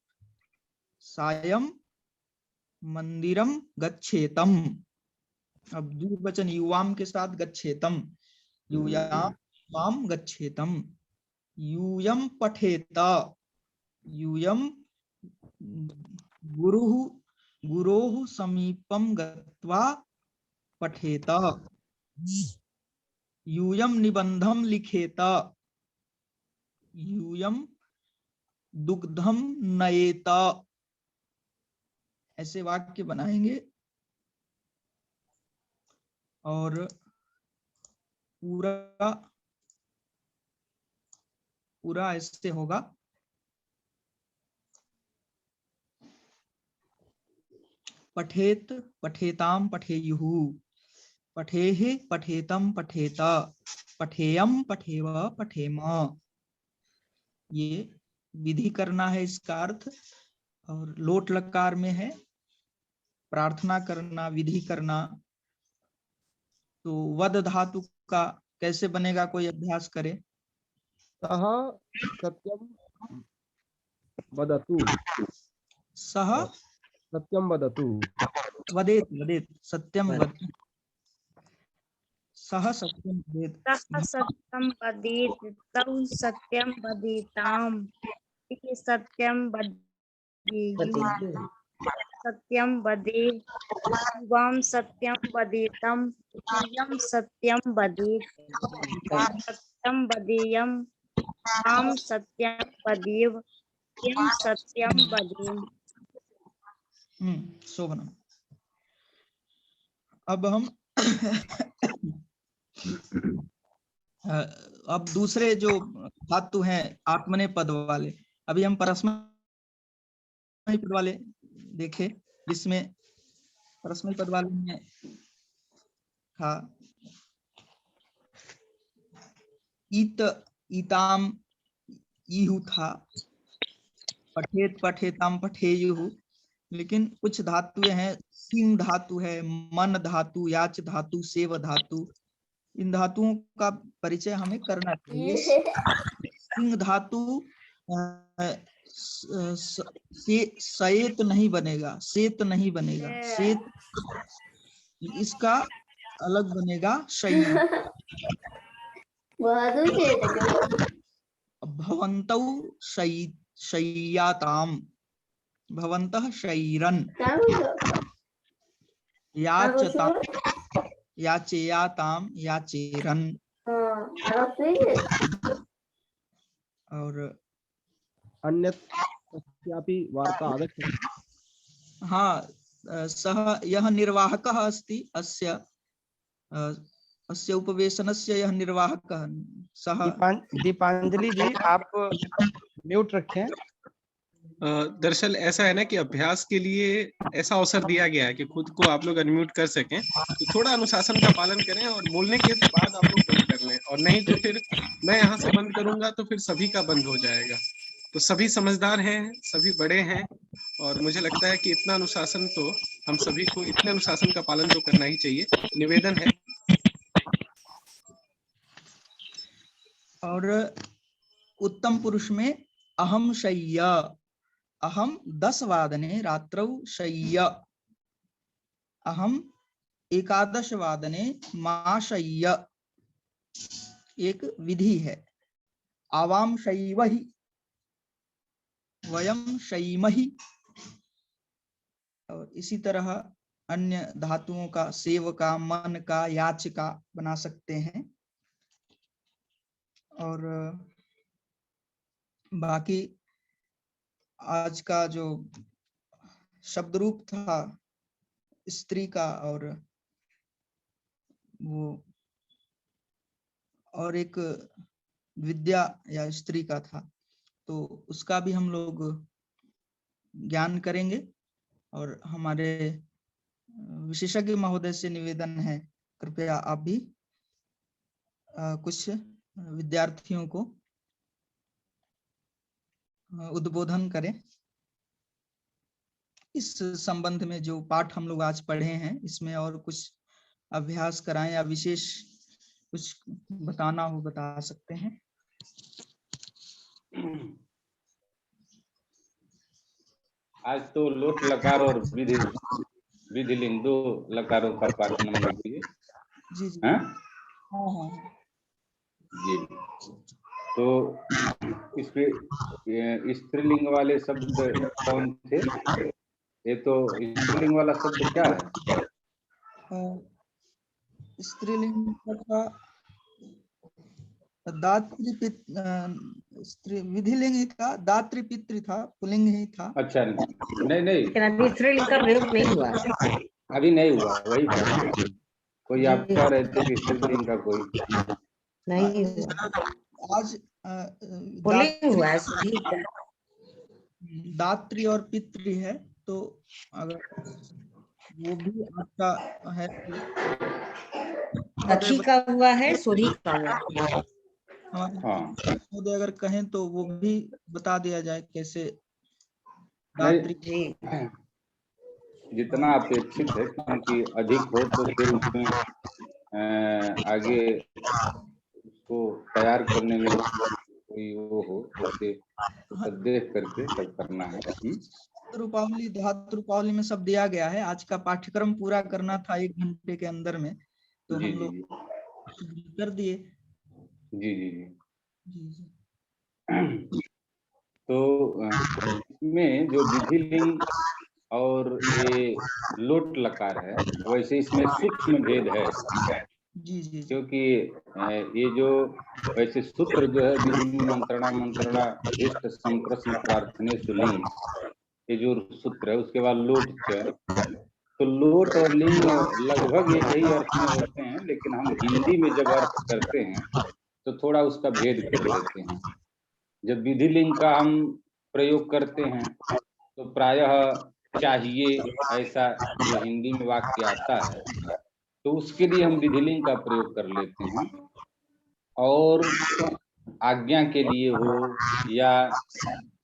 सायं मंदिरम गच्छेतम। अब द्विवचन युवाम के साथ गच्छेतम, युयाम गच्छेतम, यूयम पठेत, यूयम गुरोः समीपम गत्वा पठेत, यूयम निबंधम लिखेत, यूयम दुग्धम नयेत। ऐसे वाक्य बनाएंगे और पूरा ऐसे होगा। पठेत पठेताम पठेयुः, पठेः पठेतम पठेत, पठेयम पठेव पठेम। ये विधि करना है इसका अर्थ। और लोट लकार में है प्रार्थना करना, विधि करना। तो वद धातु का कैसे बनेगा, कोई अभ्यास करे। सह सत्यम वदतु, सह सत्यम वदतु, वदेत सत्यम वद, सह सत्यम वदेत, सह सत्यम वदेत, तौ सत्यम वदेताम, इति सत्यम वदेयुः, सत्यम वदेत्, युवाम सत्यम वदेतम, यूयम सत्यम वदेत्, सत्यम वदेयम, आम सत्यम वदेव, यम सत्यम वदेम। शोभना। अब हम अब दूसरे जो धातु हैं आत्मनेपद वाले, अभी हम परस्मैपद पद वाले देखे, जिसमें परस्मैपद पद वाले में था ईत ईताम ईहु था, पठेत पठेताम पठेयुहु, लेकिन कुछ धातुएं हैं, सिंह धातु है, मन धातु, याच धातु, सेव धातु, इन धातुओं का परिचय हमें करना चाहिए। सिंह धातु सएत नहीं बनेगा, सेत नहीं बनेगा, सेत इसका अलग बनेगा शयी। भवन्तौ शय्याताम, भवन्तः शयिरन्, याचेयाताम याचेरन्, और अन्यत्रापि वार्ता आगच्छति। हाँ, सः यः निर्वाहकः अस्ति, अस्य उपवेशनस्य यः निर्वाहकः सः। दीपांजलि जी आप म्यूट रखें। दरअसल ऐसा है ना कि अभ्यास के लिए ऐसा अवसर दिया गया है कि खुद को आप लोग अनम्यूट कर सकें, तो थोड़ा अनुशासन का पालन करें और बोलने के बाद आप लोग बंद कर लें, और नहीं तो फिर मैं यहाँ से बंद करूंगा तो फिर सभी का बंद हो जाएगा। तो सभी समझदार हैं, सभी बड़े हैं, और मुझे लगता है कि इतना अनुशासन तो हम सभी को, इतने अनुशासन का पालन तो करना ही चाहिए, निवेदन है। और उत्तम पुरुष में अहम शय्या, अहम 10 वादने रात्रौ शय्या, अहम 11 वादने मा शय्या, एक विधि है। आवाम शय्वहि, वयम शय्महि, और इसी तरह अन्य धातुओं का सेव का, मन का, याच का बना सकते हैं। और बाकी आज का जो शब्द रूप था स्त्री का, और वो और एक विद्या या स्त्री का था, तो उसका भी हम लोग ज्ञान करेंगे। और हमारे विशेषज्ञ महोदय से निवेदन है, कृपया आप भी कुछ विद्यार्थियों को उद्बोधन करें इस संबंध में। जो पाठ हम लोग आज पढ़े हैं इसमें और कुछ अभ्यास कराएं, या विशेष कुछ बताना हो बता सकते हैं। आज तो लोट लकार और विधिलिंग 2 लकारों का पाठ नंबर दिए। जी जी। हाँ हाँ जी। तो इस पे स्त्रीलिंग वाले शब्द कौन थे? ये तो स्त्रीलिंग वाला शब्द क्या है? स्त्रीलिंग का दात्री विधिलिंग ही था, दात्री पितृ था, पुल्लिंग ही था। अच्छा, नहीं स्त्रीलिंग का प्रयोग नहीं हुआ, अभी नहीं हुआ, वही कोई आप कह रहे थे कि स्त्रीलिंग का कोई नहीं हुआ, आज पुल्लिंग हुआ है। दात्री और पितृ है, तो अगर वो भी आपका है, सखी का हुआ है, सुरी का हुआ है। हमारे अगर कहें तो वो भी बता दिया जाए कैसे दात्री जितना अपेक्षित है, क्योंकि अधिक हो तो फिर उसमें आगे उसको तैयार करने में कोई वो हो, जैसे देख करके सब करना है। रूपावली, धातु रूपावली में सब दिया गया है। आज का पाठ्यक्रम पूरा करना था 1 घंटे के अंदर में, तो हम लोग कर दिए। जी जी जी। तो इसमें जो विधिलिंग और ये लोट लकार है, वैसे इसमें सूक्ष्म भेद है। जी जी। क्योंकि ये जो वैसे सूत्र जो है विधि मंत्रणा मंत्रणा इष्ट संप्रश्न प्रार्थने सुलिंग, ये जो सूत्र है, उसके बाद लोट है, तो लोट और लिंग लगभग एक ही अर्थ में होते हैं, लेकिन हम हिंदी में जब अर्थ करते हैं तो थोड़ा उसका भेद कर लेते हैं। जब विधि लिंग का हम प्रयोग करते हैं तो प्रायः चाहिए ऐसा जो हिंदी में वाक्य आता है, तो उसके लिए हम विधिलिंग का प्रयोग कर लेते हैं। और आज्ञा के लिए हो या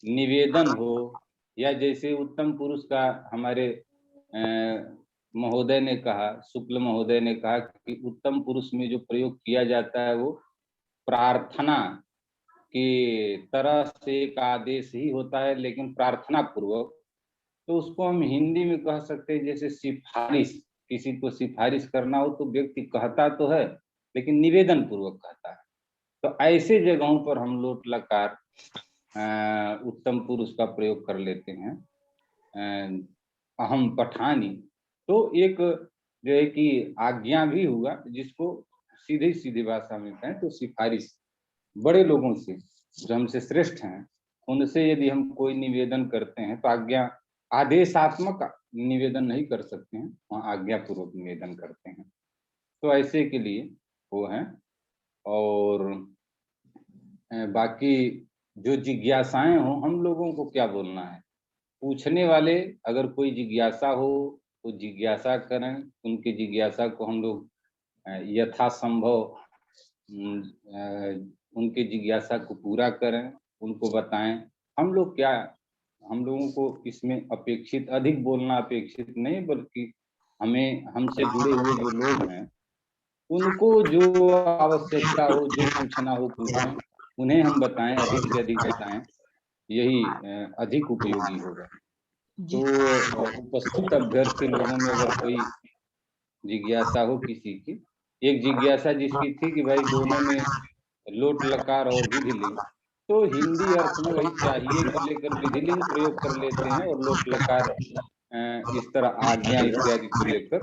निवेदन हो, या जैसे उत्तम पुरुष का हमारे महोदय ने कहा, शुक्ल महोदय ने कहा कि उत्तम पुरुष में जो प्रयोग किया जाता है वो प्रार्थना की तरह से एक आदेश ही होता है, लेकिन प्रार्थना पूर्वक। तो उसको हम हिंदी में कह सकते हैं जैसे सिफारिश, किसी को सिफारिश करना हो तो व्यक्ति कहता तो है लेकिन निवेदन पूर्वक कहता है। तो ऐसे जगहों पर हम लोट लकार उत्तम पुरुष का प्रयोग कर लेते हैं। अहम पठानी तो एक जो है कि आज्ञा भी हुआ, जिसको सीधे सीधे भाषा में कहें तो सिफारिश। बड़े लोगों से जो हमसे श्रेष्ठ हैं उनसे यदि हम कोई निवेदन करते हैं तो आज्ञा आदेशात्मक निवेदन नहीं कर सकते हैं, वहाँ आज्ञा पूर्वक निवेदन करते हैं। तो ऐसे के लिए वो है। और बाकी जो जिज्ञासाएं हो, हम लोगों को क्या बोलना है, पूछने वाले अगर कोई जिज्ञासा हो तो जिज्ञासा करें, उनकी जिज्ञासा को हम लोग यथासंभव उनके जिज्ञासा को पूरा करें, उनको बताएं। हम लोगों को इसमें अपेक्षित अधिक बोलना अपेक्षित नहीं, बल्कि हमें हमसे जुड़े हुए जो लोग हैं उनको जो आवश्यकता हो, जो पूछना हो पूछें, उन्हें हम बताएं, अधिक से अधिक बताएं, यही अधिक उपयोगी होगा। तो उपस्थित अभ्यर्थी लोगों में अगर कोई जिज्ञासा हो किसी की, एक जिज्ञासा जिसकी थी कि भाई दोनों में लोट लकार और विधिलिंग, तो हिंदी अर्थ में वही चाहिए को लेकर विधिलिंग प्रयोग कर लेते हैं और लोट लकार इस तरह आज्ञा इत्यादि को लेकर।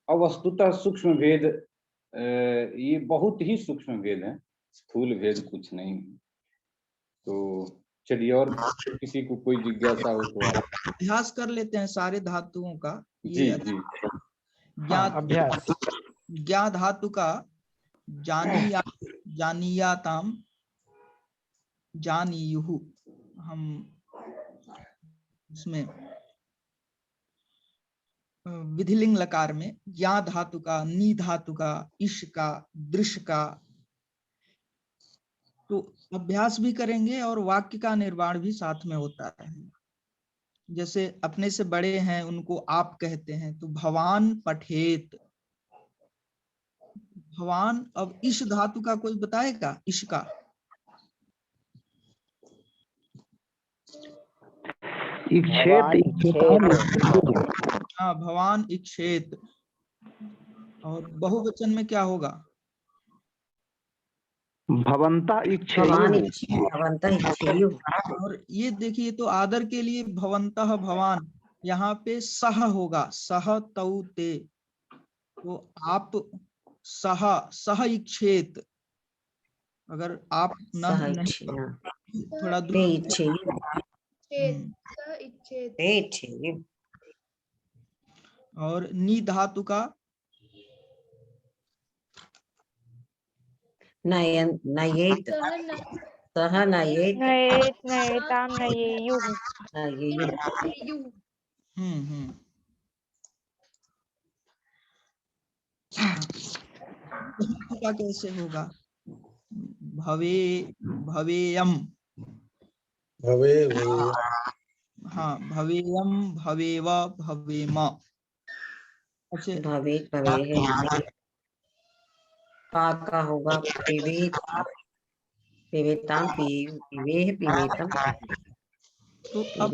और वस्तुतः सूक्ष्म भेद, ये बहुत ही सूक्ष्म भेद है, स्थूल भेद कुछ नहीं। तो चलिए, और किसी को कोई जिज्ञासा हो तो आप अभ्यास कर लेते हैं सारे धातुओं का। जी जी अभ्यास। ज्ञा धातु का जानीयाताम जानीयुहु, हम इसमें विधिलिंग लकार में ज्ञा धातु का, नी धातु का, इश का, दृश्य का, तो अभ्यास भी करेंगे और वाक्य का निर्माण भी साथ में होता है। जैसे अपने से बड़े हैं उनको आप कहते हैं, तो भवान पठेत, भवान। अब इश धातु का कोई बताएगा, इश का? हाँ, भवान इक्षेत। और बहुवचन में क्या होगा? भवंता इच्छेयु। और ये देखिए, तो आदर के लिए भवंतः भवान, यहाँ पे सह होगा, सह तौ ते, तो आप सह इक्षेत। अगर आप थोड़ा और नी धातु का नयेत, सह नयेत, नयेताम नयेयुः। का कैसे होगा? भवेयम, हाँ, भवेयम, भवेव, भवेम। अच्छा, का होगा पिबेत, पिबेताम, पिबेह, पिबेतम। तो अब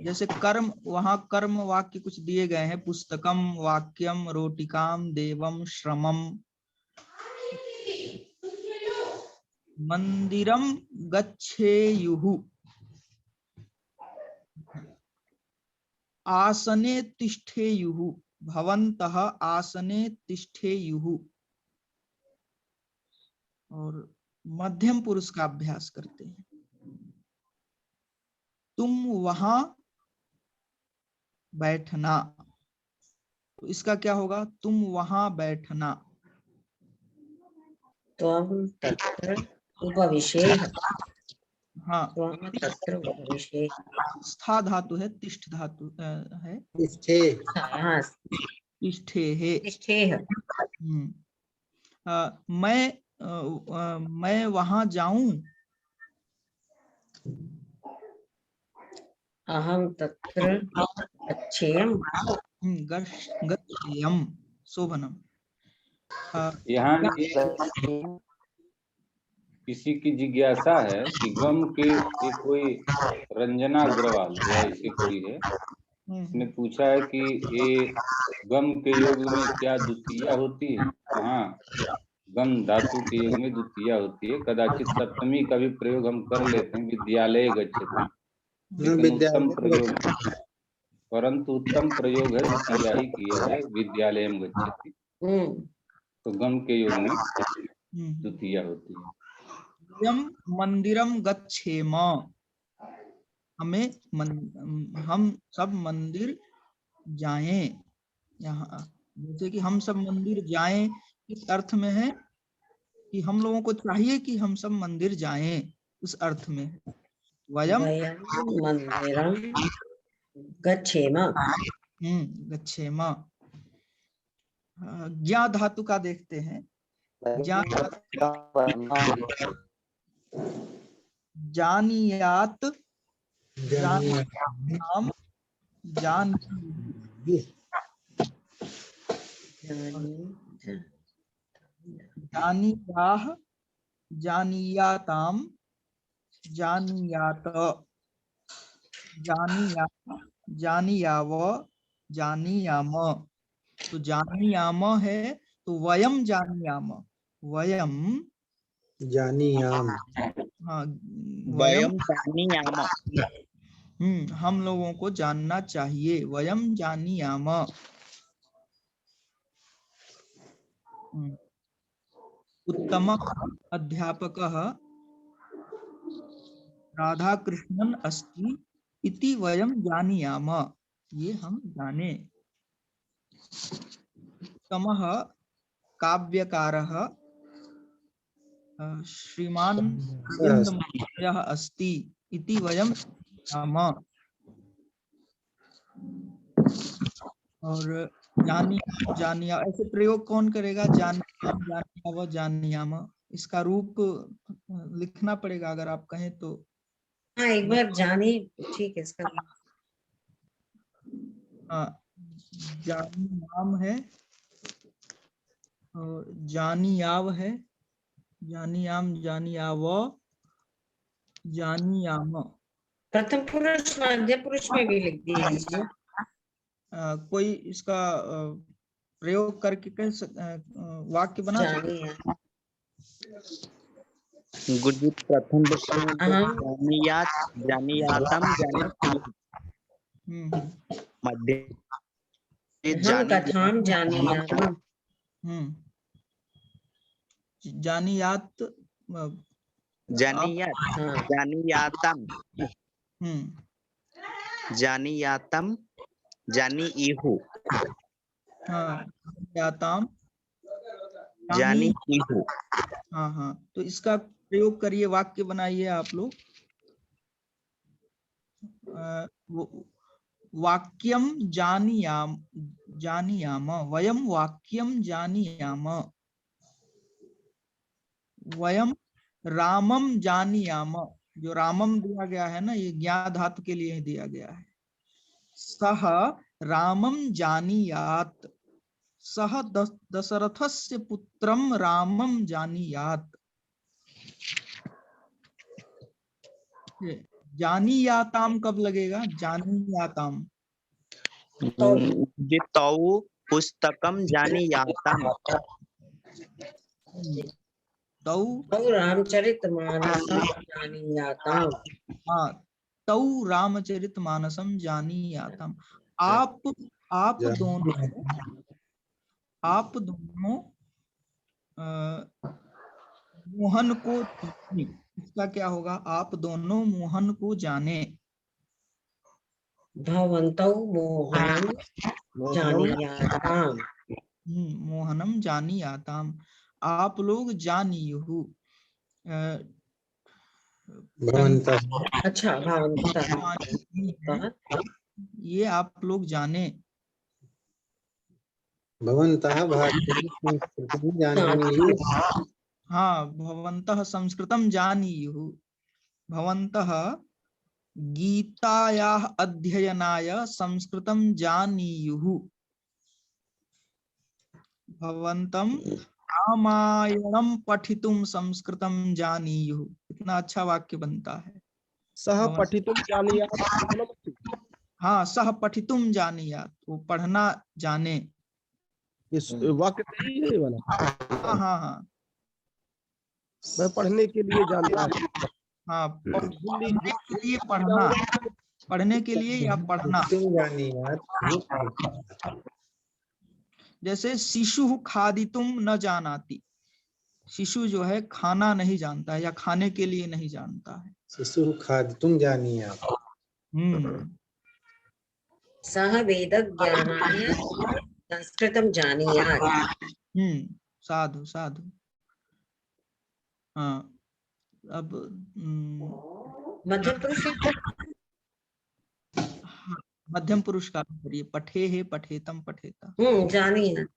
जैसे कर्म, वहां कर्म वाक्य कुछ दिए गए हैं, पुस्तकम, वाक्यम, रोटिकाम, देवम, श्रमम। मंदिरम गच्छेयुः, आसने तिष्ठेयुः, भवन्तः आसने तिष्ठेयुः। और मध्यम पुरुष का अभ्यास करते हैं। तुम वहां बैठना, तो इसका क्या होगा? तुम वहां बैठना। त्वं तत्र उपविशेः, हाँ, तत्र उपविशेः। स्था धातु है, तिष्ठ धातु है, तिष्ठेः। तिष्ठेः। मैं मैं वहां जाऊं। अहम तत्र गच्छेयम्। गच्छेयम् शोभनम। यहाँ किसी की जिज्ञासा है कि गम के ये कोई रंजना अग्रवाल या ऐसी कोई है, उसने पूछा है कि ये गम के योग में क्या द्वितीया होती है। हाँ, गम धातु के योग में द्वितीया होती है। कदाचित सप्तमी का भी प्रयोग हम कर लेते हैं, विद्यालय गच्छति, लेकिन उत्तम प्रयोग, परंतु उत्तम प्रयोग है द्वितीया ही किया है, विद्यालयम गच्छति। तो गम के योग में द्वितीया होती है। वयम मंदिरम गच्छेम, हम सब मंदिर जाएं। यहाँ जैसे कि हम सब मंदिर जाएं इस अर्थ में है कि हम लोगों को चाहिए कि हम सब मंदिर जाएं, उस अर्थ में। वयम मंदिरम गच्छेम। गच्छेम। ज्ञा धातु का देखते हैं। जानियात, जानियाम, जानियाह, जानियाताम, जानियात, जानिया, जानियाव, जानियाम। तो जानियाम है तो वयम जानियाम, वयम जानियाम। हाँ, वयम जानियाम। हम लोगों को जानना चाहिए। वयम जानियाम। उत्तम अध्यापकः राधाकृष्णन अस्ति इति वयम जानीयाम, ये हम जाने। उत्तमः काव्यकारः श्रीमान अरविन्दमहोदयः अस्ति इति वयम जानीमः। और जानिया ऐसे प्रयोग कौन करेगा? जानियाम, जानियाव, जानियाम। इसका रूप लिखना पड़ेगा अगर आप कहें तो। हाँ, एक बार जानी, ठीक है इसका। हाँ, जानियाम है और जानियाव है, जानियाम, जानियाव, जानियाम। प्रथम पुरुष मध्य पुरुष में भी लिख दीजिए। कोई इसका प्रयोग करके कह वाक्य बना गुरुजी प्रथम जानियात, जानियातम, मध्य कथाम जानियाम। जानियात, जानियात, जानियातम, जानियातम, जानिइहु। हाँ, जानियाताम, जानिइहु। हाँ हाँ, तो इसका प्रयोग करिए, वाक्य बनाइए आप लोग। वाक्यम जानियाम, जानियाम, वयम वाक्यम जानियाम, वयम रामम जानियाम। जो रामम दिया गया है ना, ये ज्ञा धातु के लिए दिया गया है। सह रामम जानियात, सह दशरथस्य पुत्रम रामम जानियात। जानियाताम कब लगेगा? जानियाताम। तौ पुस्तकम जानियाताम। तौ रामचरितमानसम जानियाताम। हाँ, तौ रामचरितमानसम जानियाताम। आप दोनों मोहन को, इसका क्या होगा? आप दोनों मोहन को जाने। भवन्तौ मोहनम जानियाताम। मोहनम जानियाताम, आप लोग जानियुहु। अच्छा, ये आप लोग जाने। भवन्तः भारतीय संस्कृतिं जानीयुः। हाँ, भवन्तः संस्कृतं जानीयुः, भवन्तः गीतायाः अध्ययनाय संस्कृतं जानीयुः, भवन्तं रामायणं पठितुं संस्कृतं जानीयुः। कितना अच्छा वाक्य बनता है। सह पठितुम जानीयात्। हाँ, सह पठितुम जानीयात्, वो पढ़ना जाने। ये वाक्य सही है ये वाला। हाँ हाँ हाँ मैं पढ़ने के लिए जानता है। हाँ, पढ़ने के लिए पढ़ना, पढ़ने के लिए या पढ़ना। जैसे शिशु खादितुम न जानाति, शिशु जो है खाना नहीं जानता है या खाने के लिए नहीं जानता है। शिशु खादितुम जानीयात्। सः वेदज्ञानाय संस्कृतं जानीयात्। साधु साधु। हाँ, अब मध्यम पुरुष मध्यम पुरुष का करिए। पठे है, पठेतम, पठेता। जानीयात्,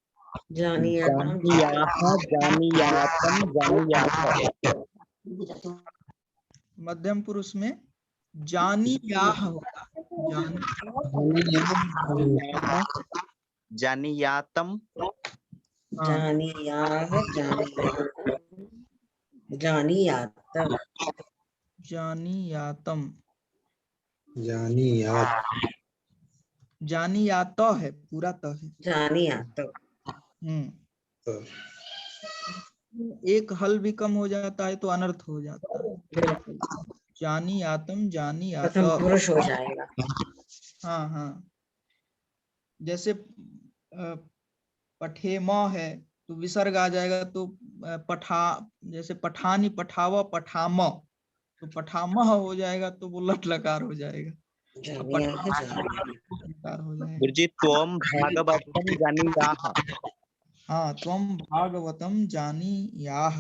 जानीयातां, जानीयातम, जानीयात। मध्यम पुरुष में जानीयाह होता है। जानीयातम, जानीयाह, जानीयात, जानीयातम, जानीयात, जानीयात है, पूरा त है। जानीयात। एक हल भी कम हो जाता है तो अनर्थ हो जाता है। जानीयातम, जानीयात, प्रथम पुरुष हो जाएगा। हाँ हाँ, जैसे पठेम है तो विसर्ग आ जाएगा, तो पठा, जैसे पठानी, पठावा, पठाम, तो पठामह हो जाएगा तो वो लट लकार हो जाएगा। गुरुजी त्वम भागवतम जानीयाह। हाँ, त्वम भागवतम जानीयाह।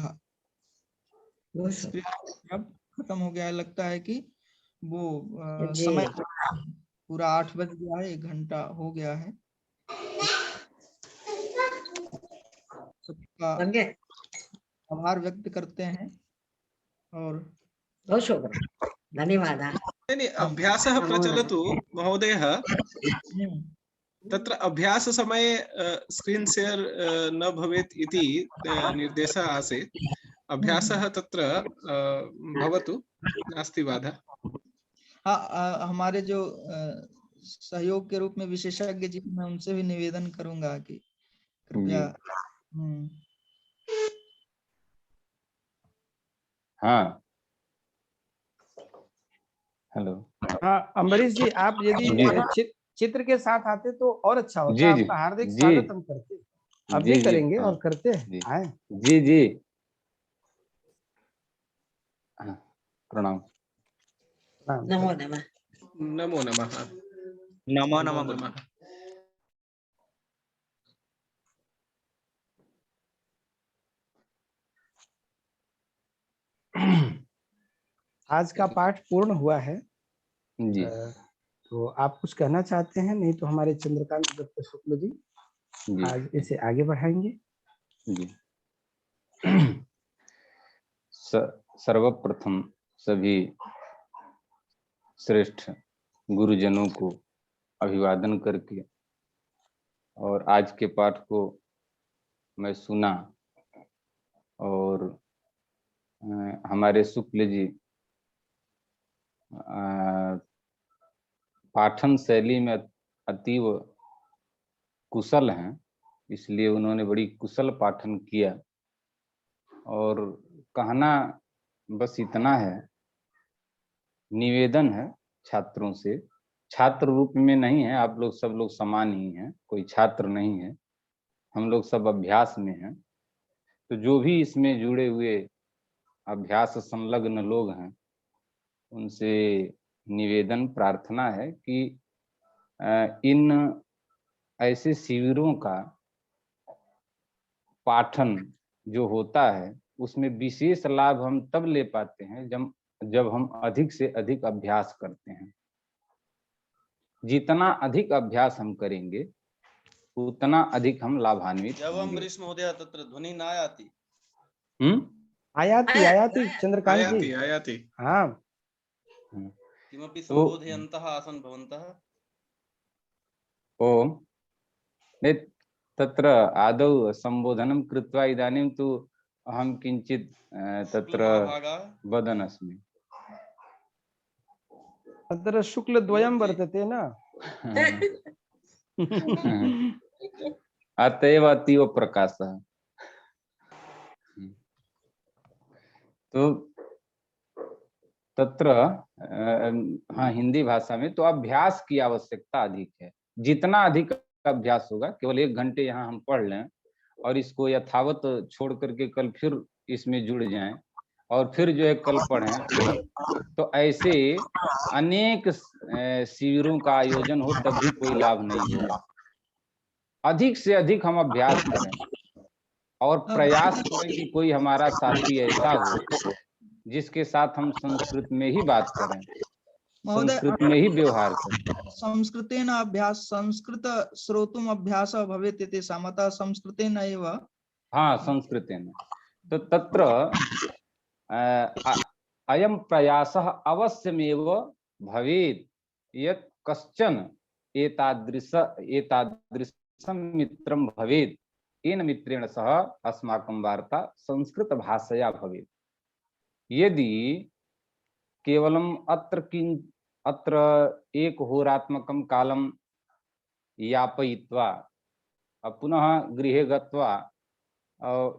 अब खत्म हो गया है, लगता है कि वो समय पूरा 8 बज गया है, 1 घंटा हो गया है। सबका आभार व्यक्त करते हैं और बहुत शुक्रिया, धन्यवाद। अभ्यासः प्रचलतु महोदयः। तत्र अभ्यास समये स्क्रीन शेयर न भवेत् इति निर्देशः आसीत्। अभ्यासः तत्र भवतु, नास्ति बाधा। हाँ, हमारे जो सहयोग के रूप में विशेषज्ञ जी, मैं उनसे भी निवेदन करूंगा कि कृपया। हाँ, हेलो। हाँ अम्बरीश जी, आप यदि चित्र के साथ आते तो और अच्छा होता। आपका हार्दिक स्वागत हम करते हैं। अब भी करेंगे और करते हैं। जी जी, प्रणाम। नमो नमः। नमो नमः। नमो नमः। आज का पाठ पूर्ण हुआ है जी। तो आप कुछ कहना चाहते हैं? नहीं तो हमारे चंद्रकांत दत्त शुक्ल जी आज इसे आगे बढ़ाएंगे। जी। सर्वप्रथम सभी श्रेष्ठ गुरुजनों को अभिवादन करके और आज के पाठ को मैं सुना और हमारे शुक्ल जी पाठन शैली में अतीव कुशल हैं, इसलिए उन्होंने बड़ी कुशल पाठन किया। और कहना बस इतना है, निवेदन है छात्रों से, छात्र रूप में नहीं है, आप लोग सब लोग समान ही हैं, कोई छात्र नहीं है, हम लोग सब अभ्यास में हैं। तो जो भी इसमें जुड़े हुए अभ्यास संलग्न लोग हैं, उनसे निवेदन प्रार्थना है कि इन ऐसे शिविरों का पाठन जो होता है उसमें विशेष लाभ हम तब ले पाते हैं जब हम अधिक से अधिक अभ्यास करते हैं। जितना अधिक अभ्यास हम करेंगे उतना अधिक हम लाभान्वित जब अम्बरीश महोदय तत्र ध्वनि न आती। आयाति आयाति चंद्रकांत जी। आयाति हाँ किमपि संबोधयन्तः आसन् भवन्तः। ओम तत्र आदौ संबोधनं कृत्वा इदानीं तु अहं किञ्चित् तत्र वदन् अस्मि। तत्र शुक्लद्वयं वर्तते न। अतएव अतीव प्रकाशः। तो तत्र हाँ हिंदी भाषा में तो अभ्यास की आवश्यकता अधिक है। जितना अधिक अभ्यास होगा, केवल 1 घंटे यहाँ हम पढ़ लें और इसको यथावत छोड़ करके कल फिर इसमें जुड़ जाएं और फिर जो है कल पढ़ें, तो ऐसे अनेक शिविरों का आयोजन हो तब भी कोई लाभ नहीं होगा। अधिक से अधिक हम अभ्यास करें और प्रयास करें कि कोई हमारा साथी ऐसा हो जिसके साथ हम संस्कृत में ही बात करें, संस्कृत में ही व्यवहार करें। संस्कृतेन अभ्यास संस्कृत श्रोतुम अभ्यास भवेत् इति समता संस्कृतेन एव। हाँ संस्कृतेन। तो तत्र अयं प्रयासः अवश्यमेव भवेत् यत् कश्चन एतादृशं मित्रं भवेत्, येन मित्रेण सह अस्माकं वार्ता संस्कृत भाषया भवेत्। यदि केवलम अत्र 1 होरात्मकं कालं यापयित्वा पुनः गृहे गत्वा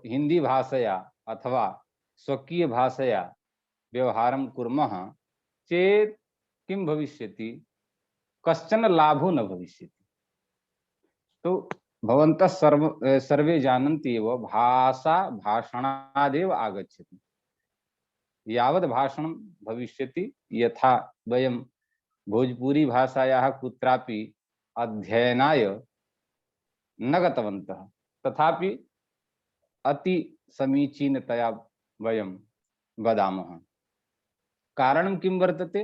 हिंदी भाषया अथवा स्वकीय भाषया व्यवहारं कुर्मः चेत् किं भविष्यति, कश्चन लाभो न भविष्यति। तो भवन्तः सर्वे जानन्ति एव भाषा भाषणादेव आगच्छति। यावद् भाषणं भविष्यति, यथा वयं भोजपुरी भाषायाः कुत्रापि अध्ययनाय न गतवन्तः, तथापि अति समीचीनतया वयं वदामः। कारणं किं वर्तते?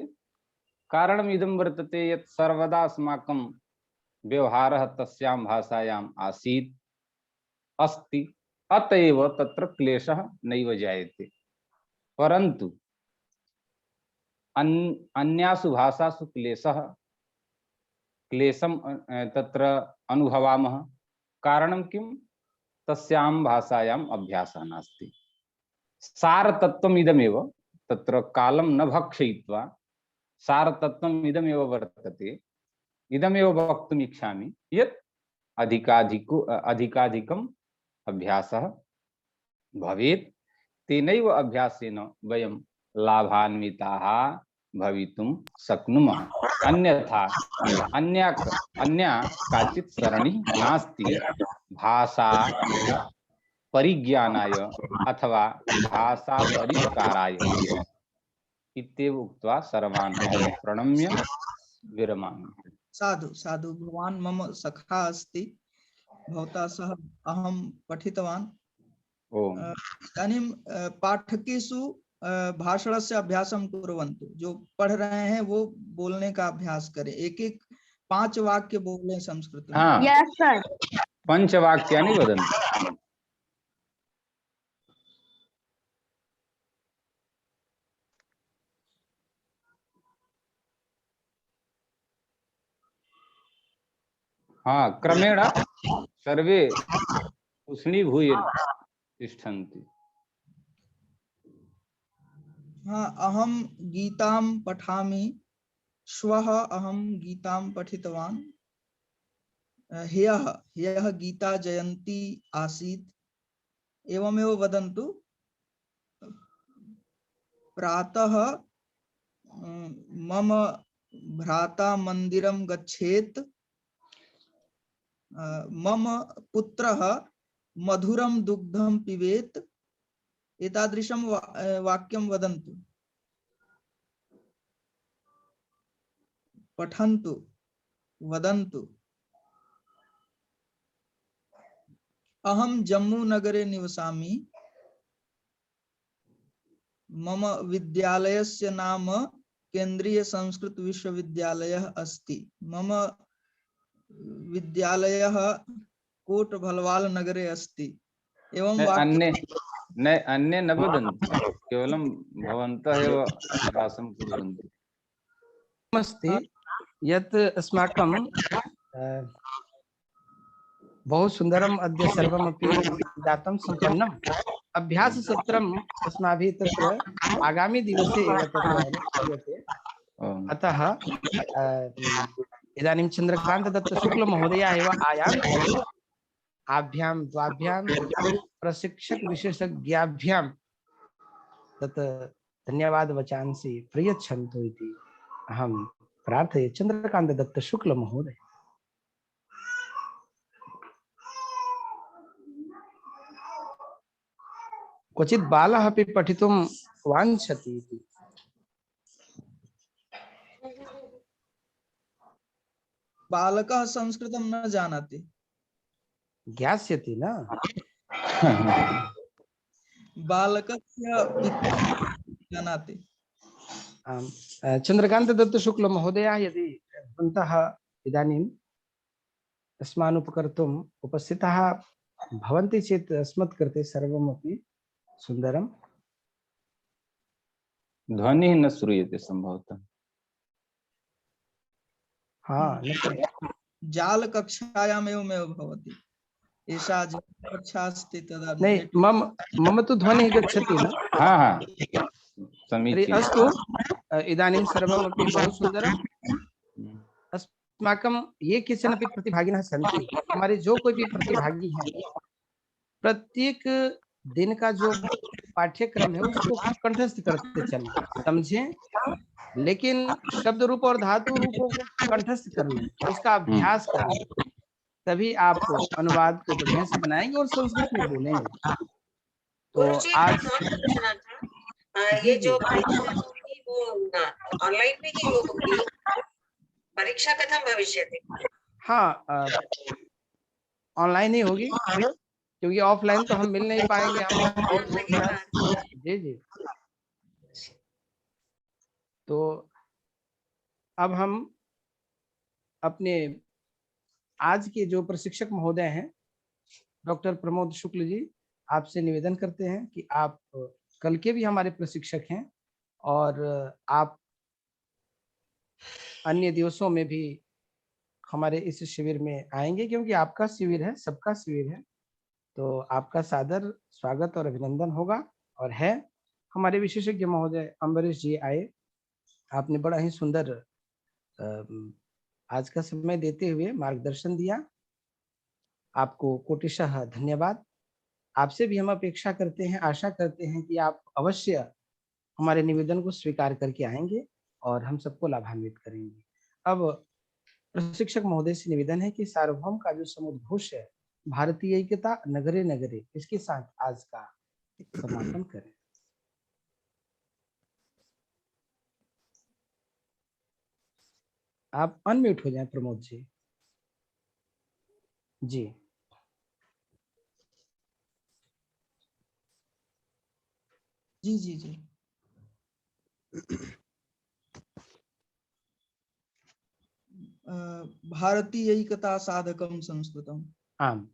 कारणम् इदं वर्तते यत् सर्वदा अस्माकं व्यवहारः तस्यां भाषायाम् आसीत् अस्ति, अतएव तत्र क्लेशः नैव जायते। परंतु अन्यासु भाषासु क्लेशं तत्र अनुभवामः। कारणं किं? तस्यां भाषायाम् अभ्यासः नास्ति। सारतत्त्वम् इदमेव, तत्र कालं न भक्षयित्वा सारतत्त्वम् इदमेव वर्तते। इदमेव वक्तुम् इच्छामि यत् अधिकाधिकम् अभ्यासः भवेत्, तेनैव अभ्यासेन वयं लाभान्विताः भवितुं शक्नुमः। अन्यथा अन्या काचित् सरणी नास्ति भाषा परिज्ञानाय अथवा भाषा परिष्काराय। इत्येव उक्त्वा सर्वान् प्रणम्य विरमामि। साधु साधु। भवान् मम सखा अस्ति, भवता सह अहं पठितवान्। इदानीं पाठकेषु भाषणस्य अभ्यासं कुर्वन्तु। जो पढ़ रहे हैं वो बोलने का अभ्यास करें। 5 वाक्य बोलें संस्कृत में। हाँ। Yes sir. पंचवाक्यानि वदन्तु। हाँ, क्रमेण सर्वे उष्णीभूय तिष्ठन्ति। हाँ, अहं गीतां पठामि। श्वः अहं गीतां पठितवान्। ह्यः गीता जयन्ती आसीत्। एवमेव वदन्तु। प्रातः मम भ्राता मन्दिरं गच्छेत्। मम पुत्रः मधुरं दुग्धं पिबेत्। एतादृशं वाक्यं वदन्तु, पठन्तु, वदन्तु। अहं जम्मू नगरे निवसामि। मम विद्यालयस्य नाम केन्द्रीय संस्कृत विश्वविद्यालयः अस्ति। मम विद्यालयः कोट भलवाल नगरे अस्ति। एवं न अन्ये न वदन्ति, केवलं भवन्तः एव अभ्यासं कुर्वन्ति। अस्ति यत् अस्माकं बहु सुन्दरम् अद्य सर्वमपि जातं सम्पन्नम्। अभ्याससत्रम् अस्माभिः तत्र आगामि दिवसे एव तत्र अनुष्ठीयते। अतः इदानीं चन्द्रकान्तदत्तशुक्लमहोदयाः एव आयान्ति। आभ्यां द्वाभ्यां प्रशिक्षकविशेषज्ञाभ्यां तत् धन्यवाद वचांसि प्रयच्छन्तु इति अहं प्रार्थये। चन्द्रकान्तदत्तशुक्लमहोदय। क्वचित् बालः अपि पठितुं वाञ्छति इति। बालकः संस्कृतं न जानाति। ज्ञास्यति न। बालकस्य पिता जानाति। चन्द्रकान्तदत्तशुक्लमहोदयाः यदि भवन्तः इदानीम् अस्मान् उपकर्तुम् उपस्थिताः भवन्ति चेत् अस्मत् कृते सर्वमपि सुन्दरं। ध्वनिः न श्रूयते सम्भवतः। हाँ, जाल कक्षायामेव भवति। एषा कक्षा अस्ति तदा नहीं, मम तु ध्वनिः गच्छति न। हाँ हाँ समीचीनम्। अस्तु, इदानीं सर्वमपि बहु सुन्दरम्। अस्माकं ये केचन अपि प्रतिभागिनः सन्ति, हमारे जो कोई भी प्रतिभागी हैं, प्रत्येक दिन का जो पाठ्यक्रम है उसको कंठस्थ करते चलें, समझें, लेकिन शब्द रूप और धातु रूप को कंठस्थ कर लें, उसका अभ्यास करें, तभी आप अनुवाद को बढ़िया से बनाएंगे और संस्कृत में बोलेंगे। तो आज ये जो परीक्षा होगी वो ऑनलाइन में ही होगी, परीक्षा कथं भविष्यति? हाँ, ऑनलाइन ही होगी, क्योंकि ऑफलाइन तो हम मिल नहीं पाएंगे हम। जी जी। तो अब हम अपने आज के जो प्रशिक्षक महोदय हैं डॉक्टर प्रमोद शुक्ल जी, आपसे निवेदन करते हैं कि आप कल के भी हमारे प्रशिक्षक हैं और आप अन्य दिवसों में भी हमारे इस शिविर में आएंगे, क्योंकि आपका शिविर है, सबका शिविर है। तो आपका सादर स्वागत और अभिनंदन होगा और है। हमारे विशेषज्ञ महोदय अम्बरीश जी आए, आपने बड़ा ही सुंदर आज का समय देते हुए मार्गदर्शन दिया, आपको कोटिशः धन्यवाद। आपसे भी हम अपेक्षा करते हैं, आशा करते हैं कि आप अवश्य हमारे निवेदन को स्वीकार करके आएंगे और हम सबको लाभान्वित करेंगे। अब प्रशिक्षक महोदय से निवेदन है कि सार्वभौम का जो समुद्घोष है, भारतीय ऐक्यता नगरे नगरे, इसके साथ आज का समापन करें। आप अनम्यूट हो जाएं प्रमोद जी। जी जी जी जी। भारतीय ऐक्यता साधकं संस्कृतम्। आम्।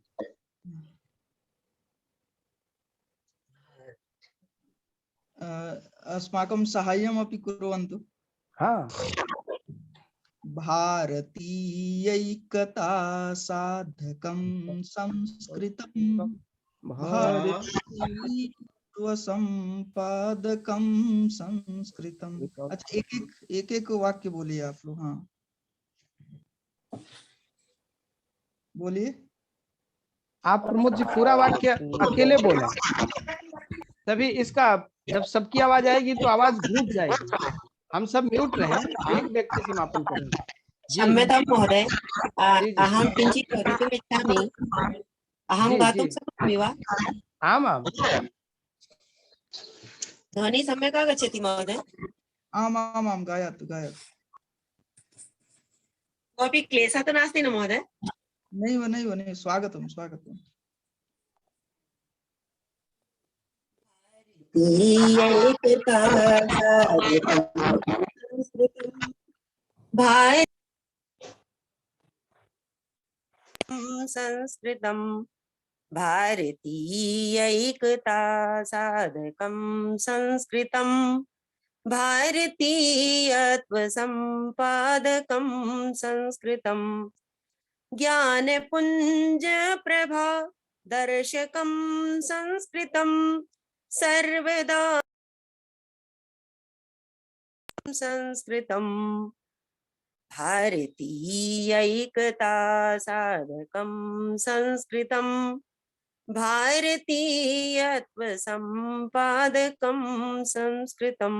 अस्माकं साहाय्यमपि कुर्वन्तु। हाँ। भारतीयैकता साधकं संस्कृतं भारतीयसंपादकं संस्कृतम्। अच्छा, एक एक वाक्य बोलिए आप लोग। हाँ बोलिए। आप प्रमोद जी पूरा वाक्य अकेले बोलें, तभी इसका जब सबकी आवाज आएगी तो आवाज गूंज जाएगी। हम सब म्यूट रहे, एक व्यक्ति समापन करेंगे। क्षम्यतां महोदय, अहं किञ्चित् वदितुम् इच्छामि। अहं गातुं शक्नोमि वा? आम् आम्। ध्वनिः सम्यक् आगच्छति महोदय? आम् आम् आम्, गायतु गायतु। कोऽपि क्लेशः तु नास्ति न महोदय? नैव, स्वागतं स्वागतं। संस्कृतं भारतीयैकता साधकं संस्कृतं भारतीयत्वसम्पादकं संस्कृतं ज्ञानपुञ्जप्रभा दर्शकं संस्कृतं सर्वदा संस्कृतं भारतीयैकता साधकं संस्कृतं भारतीयत्वसम्पादकं संस्कृतं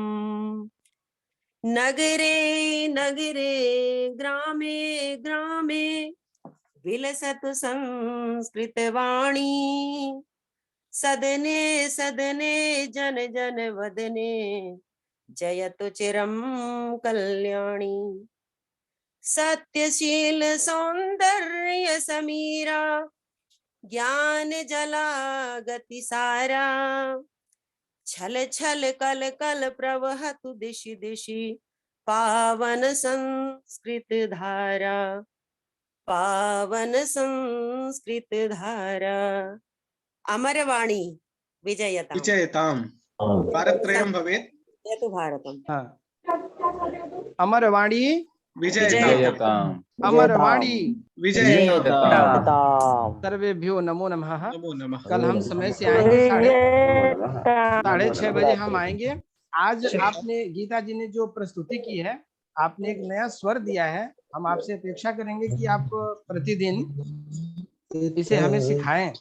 नगरे नगरे ग्रामे ग्रामे विलसतु संस्कृतवाणी सदने सदने जन जन वदने जयतु चिरं कल्याणी सत्यशील सौंदर्य समीरा ज्ञान जला गति सारा छल छल कल कल प्रवहतु दिशि दिशि पावन संस्कृत धारा पावन संस्कृत धारा अमरवाणी विजयताम् विजयताम भारतत्रयं भवेत् जयतु भारतम् हाँ अमरवाणी विजयताम अमरवाणी विजयताम सर्वेभ्यो नमो नमः। नमो नमः। कल हम समय से आएंगे 6:30 बजे हम आएंगे। आज आपने गीता जी ने जो प्रस्तुति की है, आपने एक नया स्वर दिया है। हम आपसे अपेक्षा करेंगे कि आप प्रतिदिन इसे हमें सिखाएं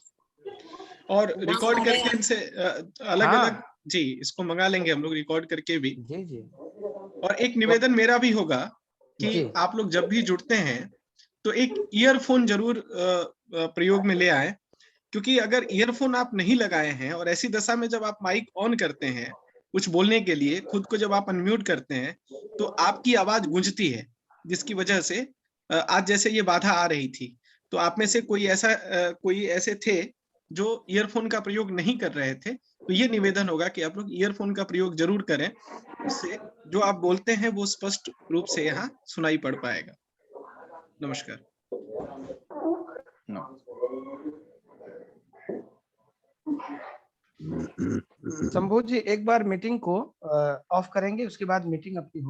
और रिकॉर्ड करके इनसे अलग अलग जी इसको मंगा लेंगे हम लोग रिकॉर्ड करके भी। जी जी। और एक निवेदन मेरा भी होगा कि आप लोग जब भी जुड़ते हैं तो एक ईयरफोन जरूर प्रयोग में ले आए, क्योंकि अगर ईयरफोन आप नहीं लगाए हैं और ऐसी दशा में जब आप माइक ऑन करते हैं कुछ बोलने के लिए, खुद को जब आप अनम्यूट करते हैं तो आपकी आवाज गूंजती है, जिसकी वजह से आज जैसे ये बाधा आ रही थी। तो आप में से कोई ऐसे थे जो ईयरफोन का प्रयोग नहीं कर रहे थे, तो ये निवेदन होगा कि आप लोग ईयरफोन का प्रयोग जरूर करें, उससे जो आप बोलते हैं वो स्पष्ट रूप से यहाँ सुनाई पड़ पाएगा। नमस्कार। शंभू जी एक बार मीटिंग को ऑफ करेंगे, उसके बाद मीटिंग अपनी